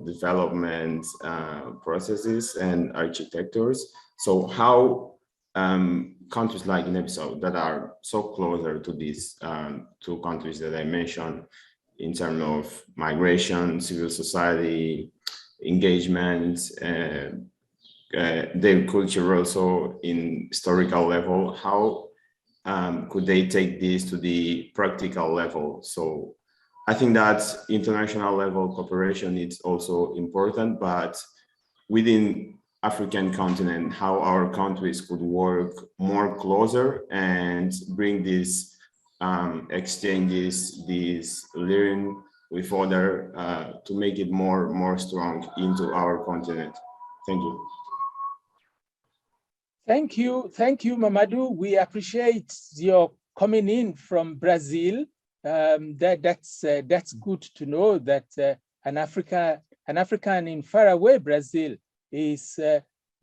Speaker 13: development processes and architectures. So how countries like Guinea-Bissau that are so closer to these two countries that I mentioned in terms of migration, civil society, engagement, their culture also in historical level, how could they take this to the practical level? So I think that international level cooperation is also important, but within African continent, how our countries could work more closer and bring these exchanges, these learning with other to make it more strong into our continent. Thank you.
Speaker 3: Thank you, Mamadou. We appreciate your coming in from Brazil. That's good to know that an African in faraway Brazil is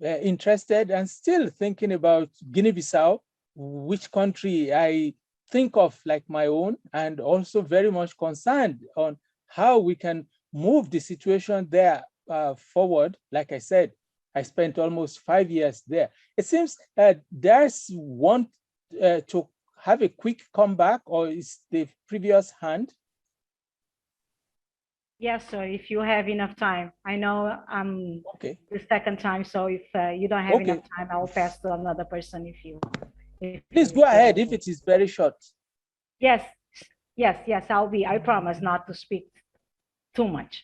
Speaker 3: interested and still thinking about Guinea-Bissau, which country I think of like my own, and also very much concerned on how we can move the situation there forward. Like I said, I spent almost 5 years there. It seems there's want to have a quick comeback, or is the previous hand?
Speaker 10: Yes, sir, if you have enough time. I know I'm
Speaker 3: okay.
Speaker 10: The second time, so if you don't have enough time, I will pass to another person if you.
Speaker 3: Please go ahead if it is very short.
Speaker 10: Yes, I promise not to speak too much.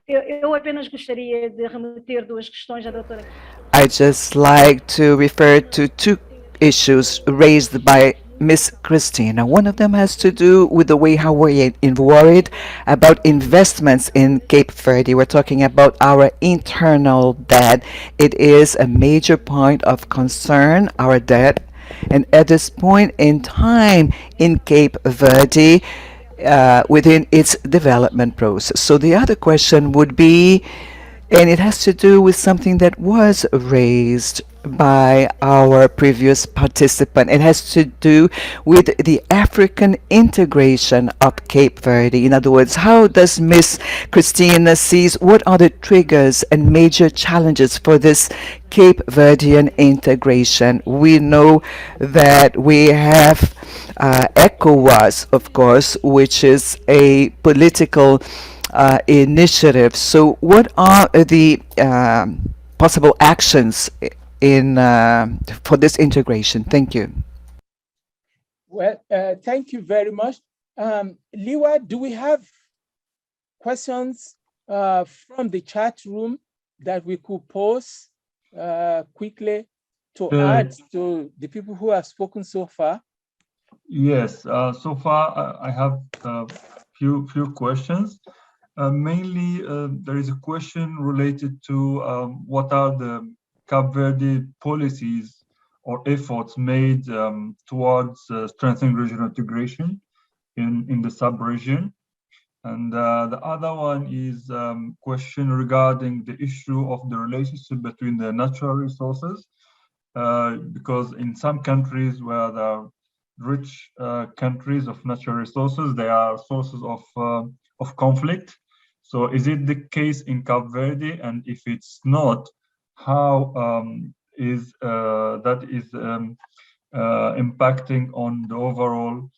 Speaker 10: Eu apenas gostaria de remeter duas questões à doutora.
Speaker 11: I'd just like to refer to two issues raised by Miss Christina. One of them has to do with the way how we're worried about investments in Cape Verde. We're talking about our internal debt. It is a major point of concern, our debt. And at this point in time in Cape Verde, within its development process. So the other question would be, and it has to do with something that was raised by our previous participant. It has to do with the African integration of Cape Verde. In other words, how does Miss Christina sees what are the triggers and major challenges for this Cape Verdean integration? We know that we have ECOWAS, of course, which is a political initiative. So what are the possible actions in for this integration? Thank you.
Speaker 3: Well, thank you very much. Liwa, do we have questions from the chat room that we could pose quickly to add to the people who have spoken so far?
Speaker 2: Yes, so far I have few questions. Mainly, there is a question related to what are the Cape Verde policies or efforts made towards strengthening regional integration in the sub-region. And the other one is question regarding the issue of the relationship between the natural resources, because in some countries where there are rich countries of natural resources, they are sources of conflict. So is it the case in Cape Verde? And if it's not, how is that impacting on the overall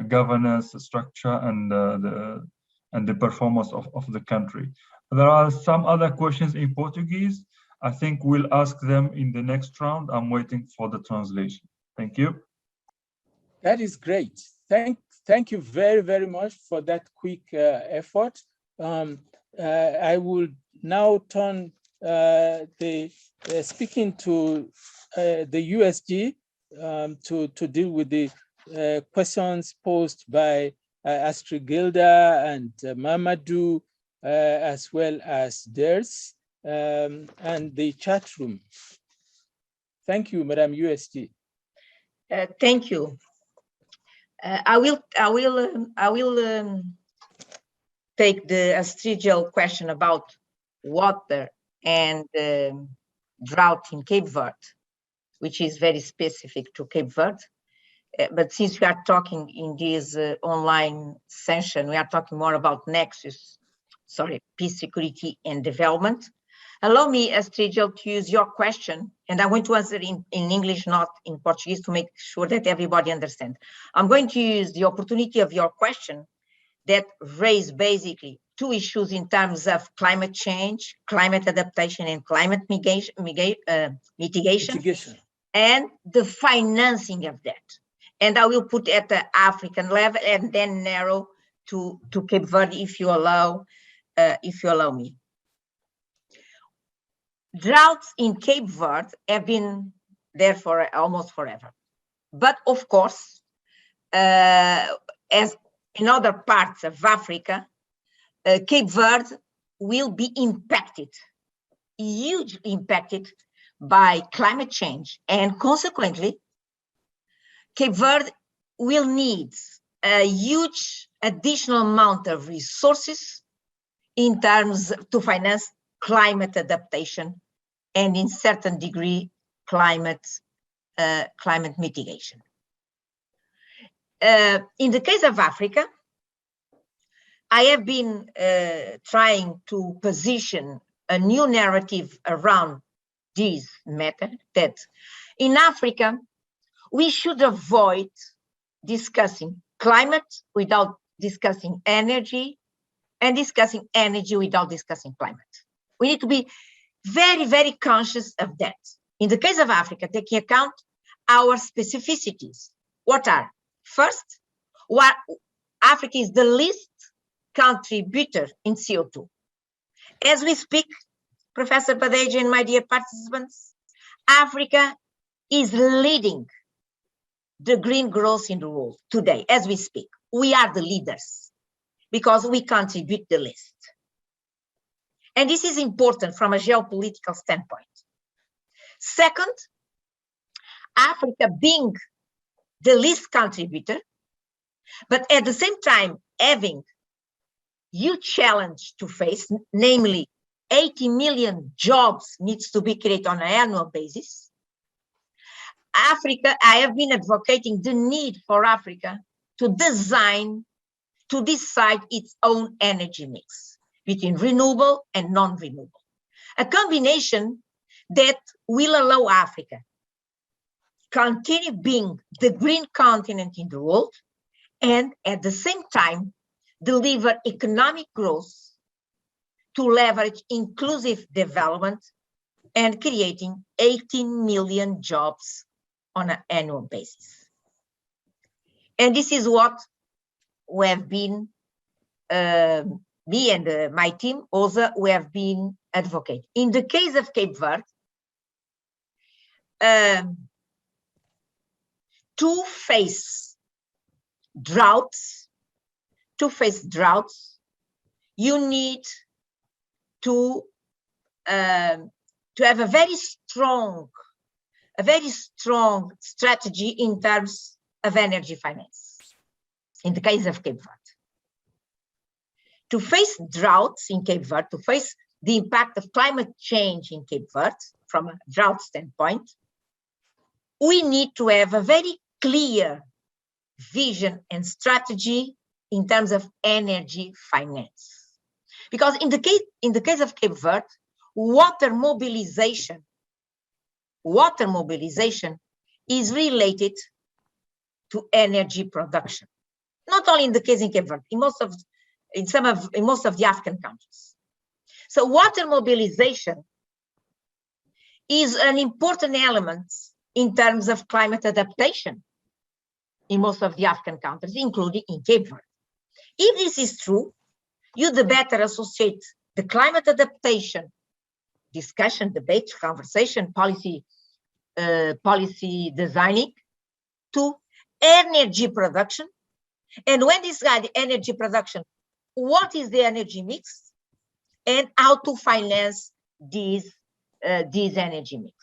Speaker 2: governance structure and the performance of the country? There are some other questions in Portuguese. I think we'll ask them in the next round. I'm waiting for the translation. Thank you.
Speaker 3: That is great. Thank you very, very much for that quick effort. I will now turn the speaking to the USG to deal with the questions posed by Astrid Gilda and Mamadou, as well as theirs, and the chat room. Thank you, Madam USG.
Speaker 1: Thank you. I will take the Astridial question about water and drought in Cape Verde, which is very specific to Cape Verde. But since we are talking in this online session, we are talking more about NEXUS, peace, security, and development. Allow me, Astridial, to use your question, and I'm going to answer in English, not in Portuguese, to make sure that everybody understands. I'm going to use the opportunity of your question that raised basically two issues in terms of climate change, climate adaptation, and climate mitigation, and the financing of that. And I will put at the African level and then narrow to Cape Verde, if you allow me. Droughts in Cape Verde have been there for almost forever. But of course, as in other parts of Africa, Cape Verde will be impacted, hugely impacted by climate change. And consequently, Cape Verde will need a huge additional amount of resources in terms to finance climate adaptation and in certain degree climate mitigation. In the case of Africa, I have been trying to position a new narrative around this matter, that in Africa, we should avoid discussing climate without discussing energy, and discussing energy without discussing climate. We need to be very, very conscious of that. In the case of Africa, taking account our specificities. What are? First, what Africa is the least contributor in CO2. As we speak, Professor Badejo and my dear participants, Africa is leading the green growth in the world today, as we speak. We are the leaders because we contribute the least. And this is important from a geopolitical standpoint. Second, Africa being the least contributor, but at the same time having huge challenge to face, namely 80 million jobs needs to be created on an annual basis. Africa, I have been advocating the need for Africa to decide its own energy mix between renewable and non-renewable. A combination that will allow Africa continue being the green continent in the world and at the same time deliver economic growth to leverage inclusive development and creating 18 million jobs on an annual basis. And this is what we have been, me and my team also, we have been advocating. In the case of Cape Verde, to face droughts, you need to have a very strong strategy in terms of energy finance. In the case of Cape Verde, to face droughts in Cape Verde, to face the impact of climate change in Cape Verde from a drought standpoint, we need to have a very clear vision and strategy in terms of energy finance. Because in the case of Cape Verde, water mobilization is related to energy production. Not only in the case in Cape Verde, in most of the African countries. So water mobilization is an important element in terms of climate adaptation in most of the African countries, including in Cape Verde. If this is true, you the better associate the climate adaptation discussion, debate, conversation, policy designing to energy production. And when this guy, the energy production, what is the energy mix and how to finance these energy mix.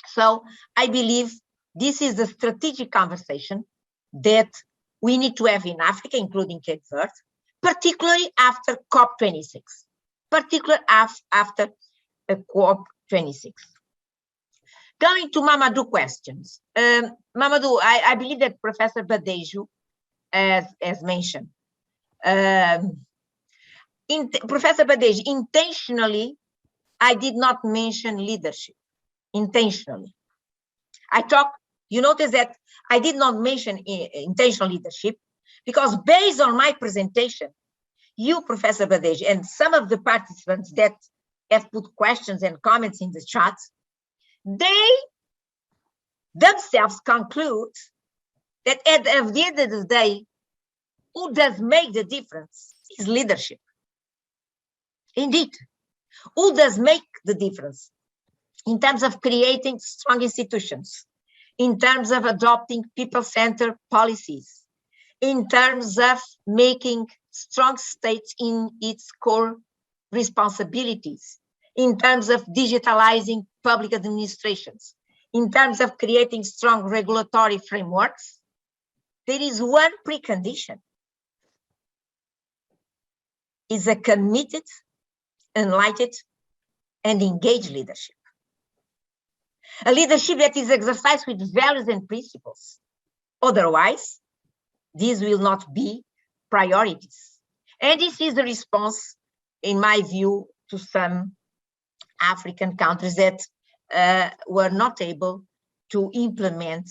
Speaker 1: So I believe this is the strategic conversation that we need to have in Africa, including Cape Verde, particularly after COP26, particularly after COP26. Going to Mamadou questions. Mamadou, I believe that Professor Badejo has mentioned. Professor Badejo, intentionally, I did not mention leadership, intentionally. You notice that I did not mention intentional leadership because based on my presentation, you, Professor Badejo, and some of the participants that have put questions and comments in the chat, they themselves conclude that at the end of the day, who does make the difference is leadership. Indeed, who does make the difference in terms of creating strong institutions, in terms of adopting people-centered policies, in terms of making strong states in its core responsibilities, in terms of digitalizing public administrations, in terms of creating strong regulatory frameworks, there is one precondition: is a committed, enlightened, and engaged leadership. A leadership that is exercised with values and principles. Otherwise, these will not be priorities. And this is the response, in my view, to some African countries that were not able to implement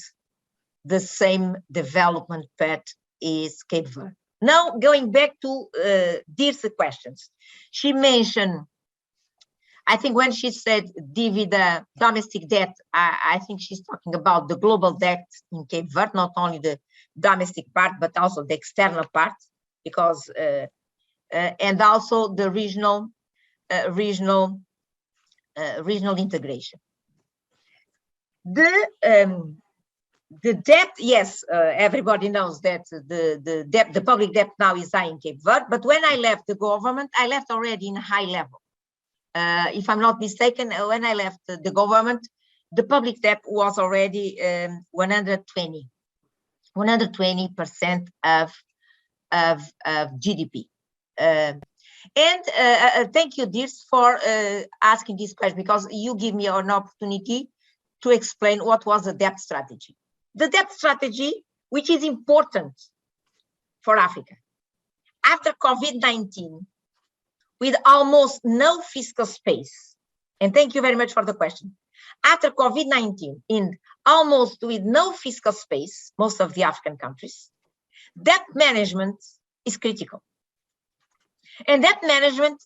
Speaker 1: the same development path as Cape Verde. Now, going back to Dirk's questions, she mentioned, I think when she said dívida, domestic debt, I think she's talking about the global debt in Cape Verde, not only the domestic part, but also the external part, because, and also the regional integration. The debt, yes, everybody knows that the debt, the public debt now is high in Cape Verde, but when I left the government, I left already in a high level. If I'm not mistaken, when I left the government, the public debt was already 120% of GDP. Thank you, Dirk, for asking this question, because you give me an opportunity to explain what was the debt strategy. The debt strategy, which is important for Africa. After COVID-19, with almost no fiscal space, and thank you very much for the question. After COVID-19, in almost with no fiscal space, most of the African countries, debt management is critical. And debt management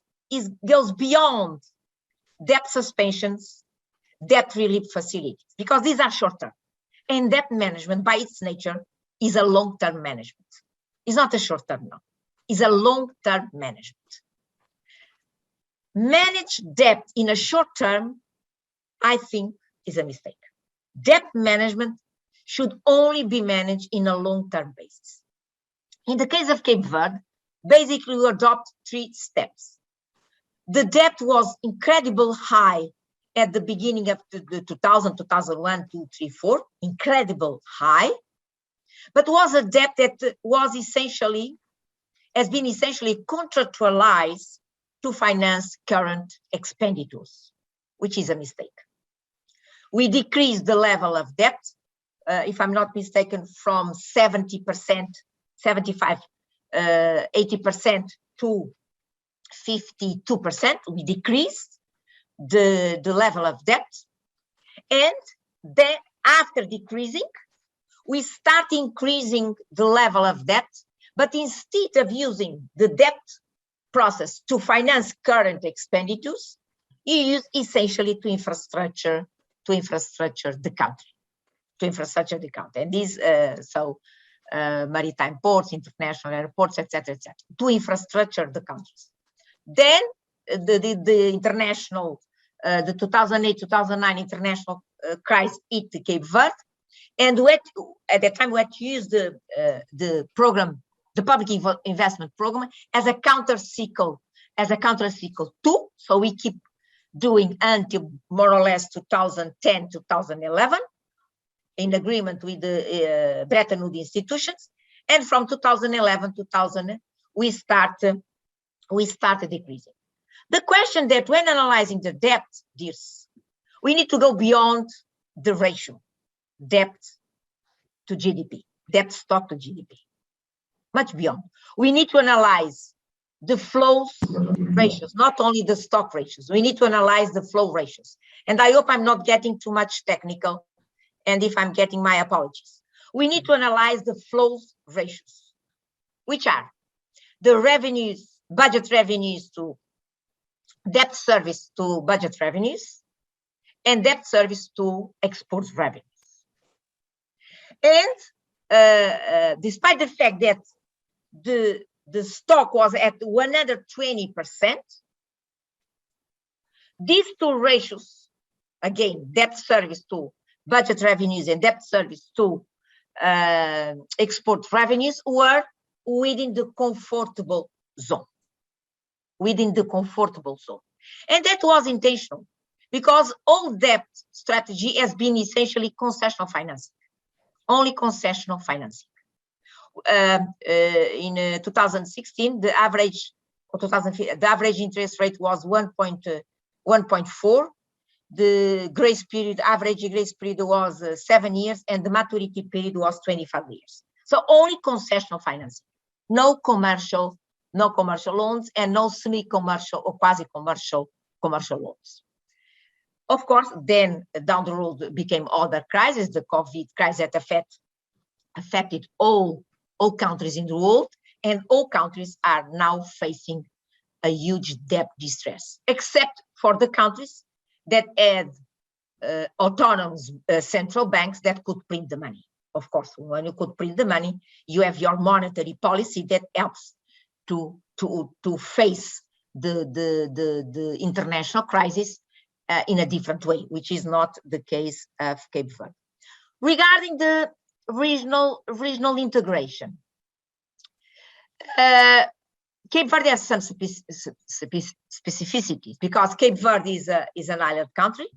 Speaker 1: goes beyond debt suspensions, debt relief facilities, because these are short-term. And debt management, by its nature, is a long-term management. It's not a short-term, no. It's a long-term management. Manage debt in a short term, I think, is a mistake. Debt management should only be managed in a long-term basis. In the case of Cape Verde, basically we adopt 3 steps. The debt was incredibly high at the beginning of the 2000, 2001, 2, 3, 4, incredible high, but was a debt that was essentially, has been essentially contractualized to finance current expenditures, which is a mistake. We decreased the level of debt, if I'm not mistaken, from 70%, 75, 80% to 52%. We decreased the level of debt. And then after decreasing, we start increasing the level of debt, but instead of using the debt process to finance current expenditures, you use essentially to infrastructure the country, and these maritime ports, international airports, etc., to infrastructure the countries. Then the international, the 2008-2009 international crisis hit the Cape Verde, and at that time we had to use the program, the public investment program, as a counter-cycle tool. So we keep doing until more or less 2010, 2011, in agreement with the Bretton Woods institutions. And from 2011, 2000, we started decreasing. The question that when analyzing the debt, we need to go beyond the ratio, debt to GDP, debt stock to GDP. Much beyond. We need to analyze the flows ratios, not only the stock ratios. We need to analyze the flow ratios. And I hope I'm not getting too much technical, and if I'm getting, my apologies. We need to analyze the flows ratios, which are the revenues, budget revenues to debt service to budget revenues, and debt service to export revenues. And despite the fact that the stock was at 120%, these 2 ratios, again, debt service to budget revenues and debt service to export revenues were within the comfortable zone. Within the comfortable zone. And that was intentional because all debt strategy has been essentially concessional financing, only concessional financing. In 2016, the average interest rate was 1.4. The grace period, average grace period was 7 years, and the maturity period was 25 years. So only concessional financing, no commercial loans, and no semi-commercial or quasi-commercial loans. Of course, then down the road became other crises, the COVID crisis that affected all countries in the world, and all countries are now facing a huge debt distress, except for the countries that had autonomous central banks that could print the money. Of course, when you could print the money, you have your monetary policy that helps to face the international crisis in a different way, which is not the case of Cape Verde. Regarding the regional integration, Cape Verde has some specificities because Cape Verde is an island country,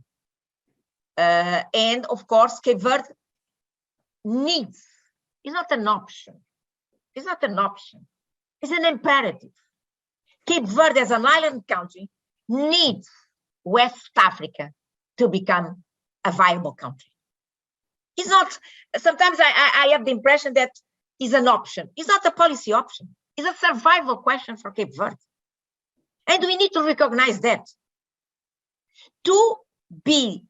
Speaker 1: and of course Cape Verde needs, it's not an option, it's an imperative. Cape Verde as an island country needs West Africa to become a viable country. It's not, sometimes I have the impression that it's an option. It's not a policy option. It's a survival question for Cape Verde. And we need to recognize that. To be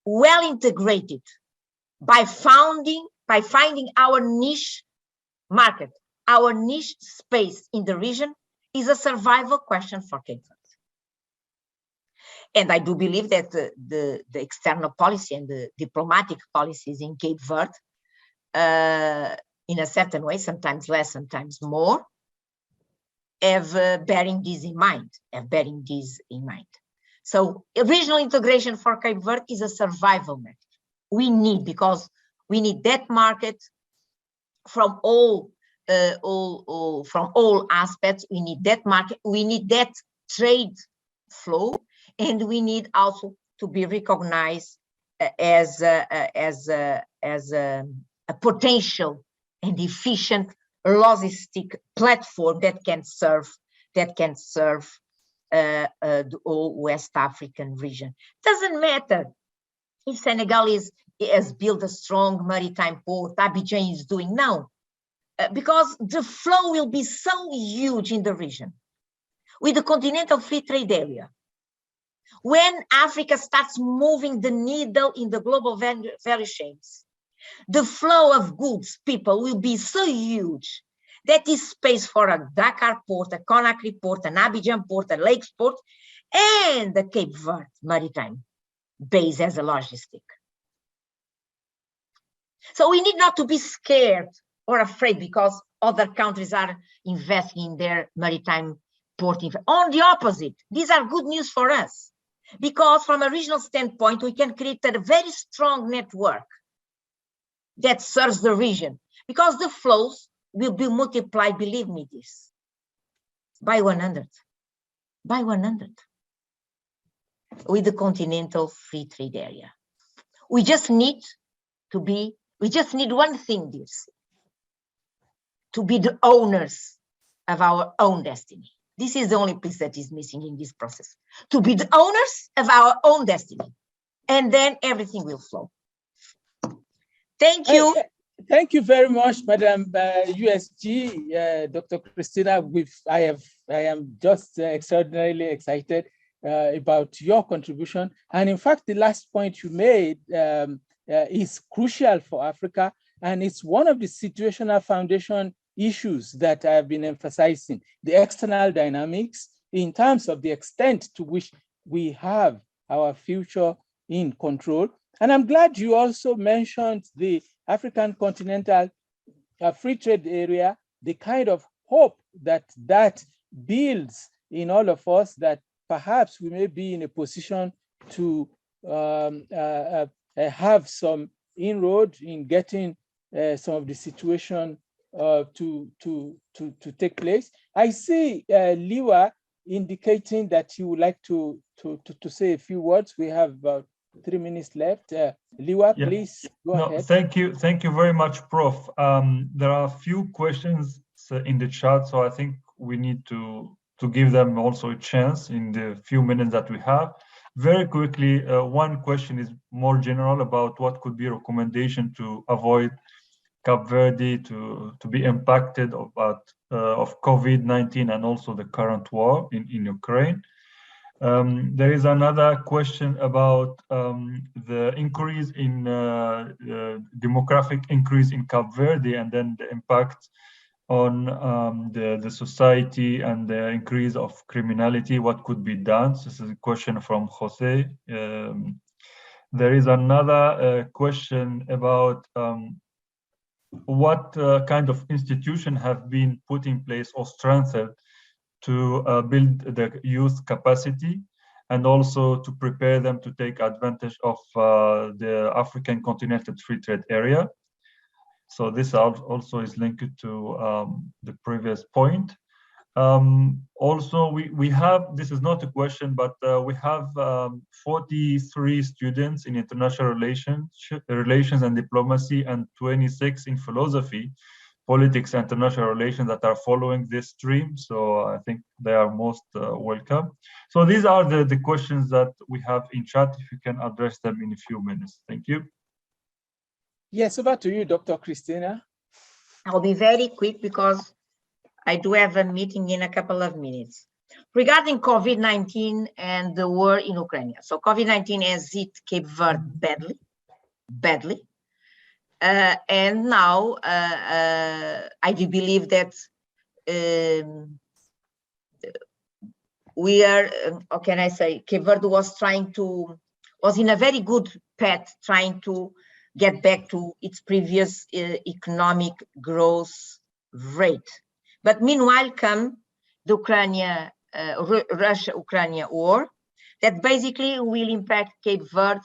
Speaker 1: well integrated by finding our niche market, our niche space in the region is a survival question for Cape Verde. And I do believe that the external policy and the diplomatic policies in Cape Verde, in a certain way, sometimes less, sometimes more, have bearing this in mind. So regional integration for Cape Verde is a survival matter. Because we need that market from all aspects. We need that market. We need that trade flow, and we need also to be recognized as a potential and efficient logistic platform that can serve the whole West African region. Doesn't matter if Senegal has built a strong maritime port, Abidjan is doing now, because the flow will be so huge in the region. With the continental free trade area, when Africa starts moving the needle in the global value chains, the flow of goods, people will be so huge that is space for a Dakar port, a Conakry port, an Abidjan port, a Lakes port, and the Cape Verde maritime base as a logistic. So we need not to be scared or afraid because other countries are investing in their maritime port. On the opposite, these are good news for us, because from a regional standpoint, we can create a very strong network that serves the region, because the flows will be multiplied, believe me this, by 100, with the continental free trade area. We just need one thing, this, to be the owners of our own destiny. This is the only piece that is missing in this process, to be the owners of our own destiny, and then everything will flow. Thank you.
Speaker 3: Thank you very much, Madam USG, Dr. Christina. I am just extraordinarily excited about your contribution. And in fact, the last point you made is crucial for Africa, and it's one of the situational foundation issues that I have been emphasizing, the external dynamics in terms of the extent to which we have our future in control. And I'm glad you also mentioned the African continental free trade area, the kind of hope that builds in all of us, that perhaps we may be in a position to have some inroad in getting some of the situation to take place. I see Liwa indicating that he would like to say a few words. We have about 3 minutes left. Liwa,
Speaker 2: Yeah.
Speaker 3: please go ahead.
Speaker 2: Thank you very much, Prof. There are a few questions in the chat, so I think we need to give them also a chance in the few minutes that we have. Very quickly, one question is more general about what could be a recommendation to avoid Cape Verde to be impacted of COVID-19 and also the current war in Ukraine. There is another question about the increase in demographic increase in Cape Verde and then the impact on the society and the increase of criminality. What could be done? So this is a question from Jose. There is another question about what kind of institution have been put in place or strengthened to build the youth capacity and also to prepare them to take advantage of the African Continental Free Trade Area. So this also is linked to the previous point. Also, we have, this is not a question, but we have 43 students in international relations and diplomacy and 26 in philosophy, politics, and international relations that are following this stream. So I think they are most welcome. So these are the questions that we have in chat, if you can address them in a few minutes. Thank you.
Speaker 3: Yes, over to you, Dr. Christina.
Speaker 1: I'll be very quick because I do have a meeting in a couple of minutes. Regarding COVID-19 and the war in Ukraine. So COVID-19 has hit Cape Verde badly. And now I do believe that we are, how can I say, Cape Verde was in a very good path trying to get back to its previous economic growth rate. But meanwhile come the Russia-Ukraine war that basically will impact Cape Verde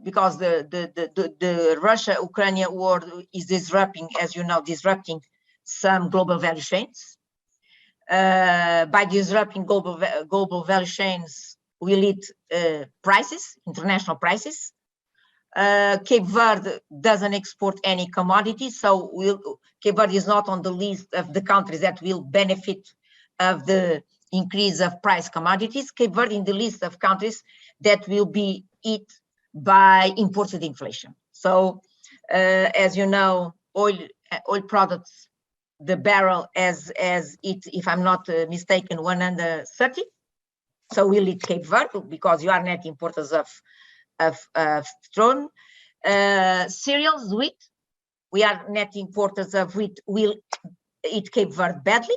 Speaker 1: because the Russia-Ukraine war is disrupting, as you know, disrupting some global value chains. By disrupting global value chains, will lead prices, international prices. Cape Verde doesn't export any commodities, so Cape Verde is not on the list of the countries that will benefit of the increase of price commodities. Cape Verde in the list of countries that will be hit by imported inflation. So, as you know, oil products, the barrel as it, if I'm not mistaken, 130. So we'll hit Cape Verde because you are net importers of strong cereals, wheat. We are net importers of wheat. Will eat Cape Verde badly.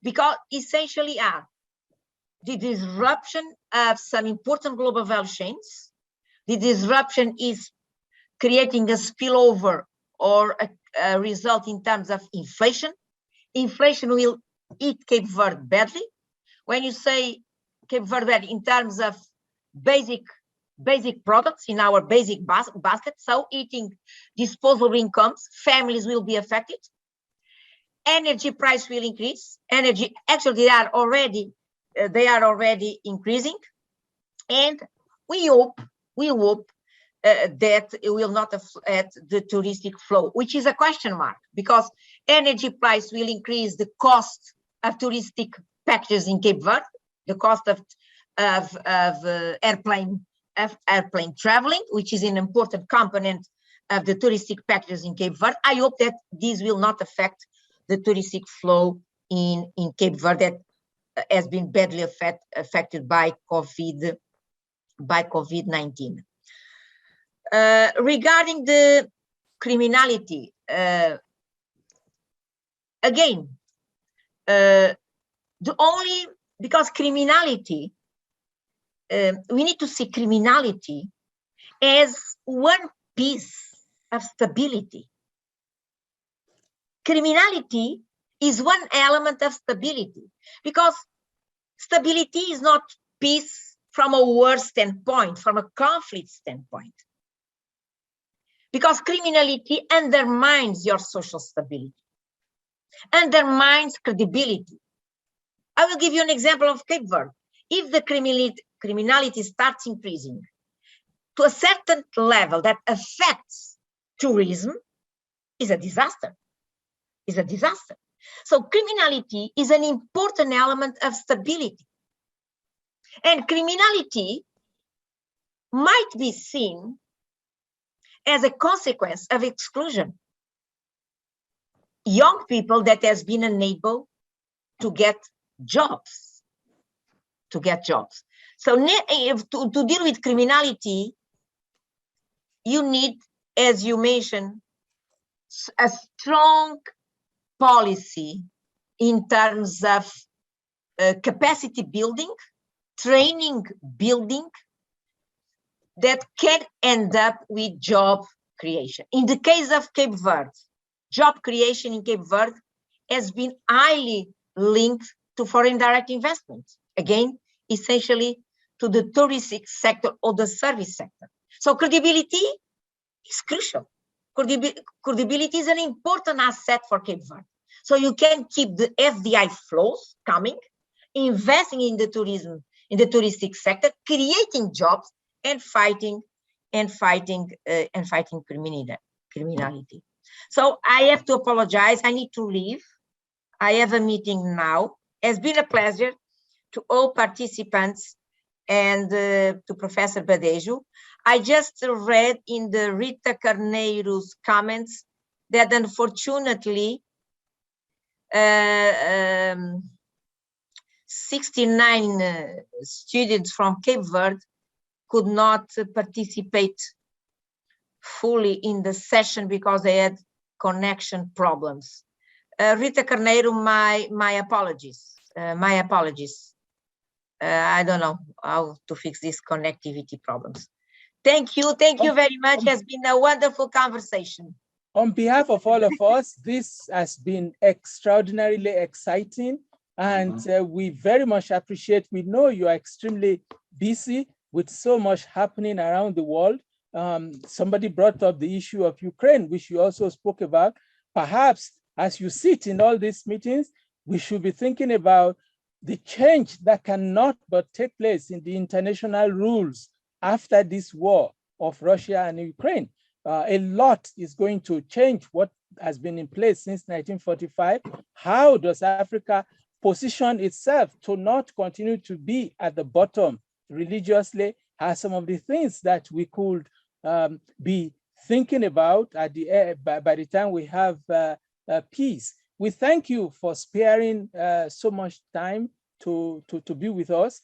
Speaker 1: Because essentially the disruption of some important global value chains. The disruption is creating a spillover or a result in terms of inflation. Inflation will eat Cape Verde badly. When you say Cape Verde badly in terms of basic products in our basic basket, so eating disposable incomes, families will be affected. Energy price will increase. Energy, actually, they are already increasing, and we hope that it will not affect the touristic flow, which is a question mark, because energy price will increase the cost of touristic packages in Cape Verde, the cost of airplane traveling, which is an important component of the touristic packages in Cape Verde. I hope that this will not affect the touristic flow in Cape Verde that has been badly affected by COVID-19. Regarding the criminality, again, because criminality, we need to see criminality as one piece of stability. Criminality is one element of stability, because stability is not peace from a war standpoint, from a conflict standpoint. because criminality undermines your social stability, undermines credibility. I will give you an example of Cape Verde. If the criminality starts increasing to a certain level that affects tourism, is a disaster. Is a disaster. So criminality is an important element of stability. And criminality might be seen as a consequence of exclusion. Young people that has been unable to get jobs, So to deal with criminality, you need, as you mentioned, a strong policy in terms of capacity building, training building, that can end up with job creation. In the case of Cape Verde, job creation in Cape Verde has been highly linked to foreign direct investment. Again, essentially to the touristic sector or the service sector. So credibility is crucial. Credibility is an important asset for Cape Verde. So you can keep the FDI flows coming, investing in the tourism, in the touristic sector, creating jobs, and fighting criminality. So I have to apologize. I need to leave. I have a meeting now. It's been a pleasure to all participants and to Professor Badejo. I just read in the Rita Carneiro's comments that unfortunately 69 students from Cape Verde could not participate fully in the session because they had connection problems. Rita Carneiro, my apologies. I don't know how to fix these connectivity problems. Thank you very much. It has been a wonderful conversation.
Speaker 3: On behalf of all of us, this has been extraordinarily exciting, and we very much appreciate. We know you are extremely busy with so much happening around the world. Somebody brought up the issue of Ukraine, which you also spoke about. Perhaps as you sit in all these meetings, we should be thinking about the change that cannot but take place in the international rules after this war of Russia and Ukraine. A lot is going to change what has been in place since 1945. How does Africa position itself to not continue to be at the bottom religiously are some of the things that we could be thinking about at the by the time we have peace. We thank you for sparing so much time to be with us.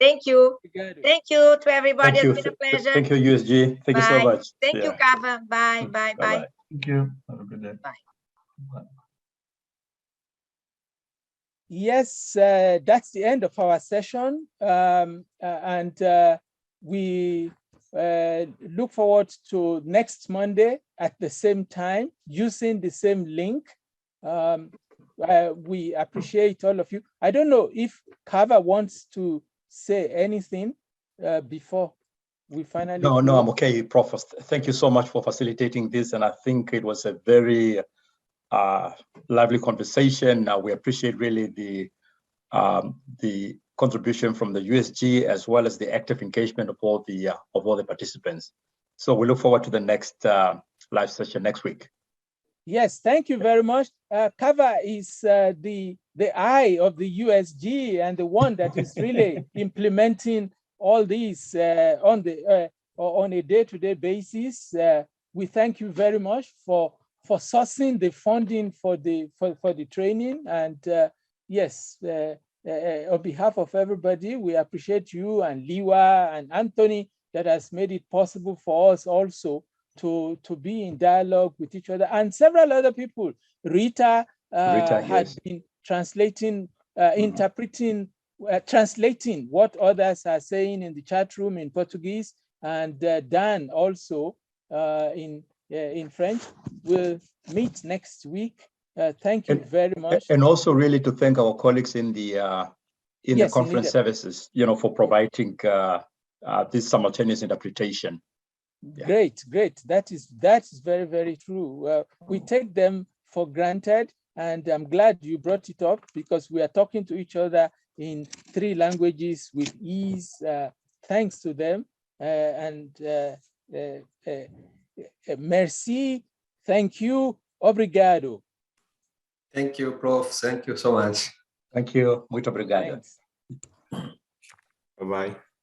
Speaker 1: Thank you. Thank you to everybody.
Speaker 5: Thank you.
Speaker 1: It's been a pleasure.
Speaker 5: Thank you, USG. Thank you so much.
Speaker 1: Thank you, Kava. Bye.
Speaker 2: Thank you. Have a good day.
Speaker 1: Bye.
Speaker 2: Bye.
Speaker 3: Yes, that's the end of our session. We look forward to next Monday at the same time using the same link. We appreciate all of you. I don't know if Kava wants to say anything before we finally
Speaker 5: No,
Speaker 3: close.
Speaker 5: I'm okay, Prof. Thank you so much for facilitating this. And I think it was a very lively conversation. We appreciate really the contribution from the USG as well as the active engagement of all the participants. So we look forward to the next live session next week.
Speaker 3: Yes, thank you very much. Kava is the eye of the USG and the one that is really implementing all these on a day-to-day basis. We thank you very much for sourcing the funding for the training. And yes, on behalf of everybody, we appreciate you and Liwa and Anthony that has made it possible for us also to be in dialogue with each other, and several other people. Rita had been translating, interpreting, translating what others are saying in the chat room in Portuguese, and Dan also in French. We'll meet next week. Thank you very much.
Speaker 5: And also really to thank our colleagues in the conference services, for providing this simultaneous interpretation. Yeah.
Speaker 3: Great. That is very, very true. We take them for granted, and I'm glad you brought it up because we are talking to each other in 3 languages with ease, thanks to them. Merci, thank you, obrigado.
Speaker 12: Thank you, Prof. Thank you so much.
Speaker 5: Thank you. Muito obrigado.
Speaker 3: Thanks.
Speaker 13: Bye-bye.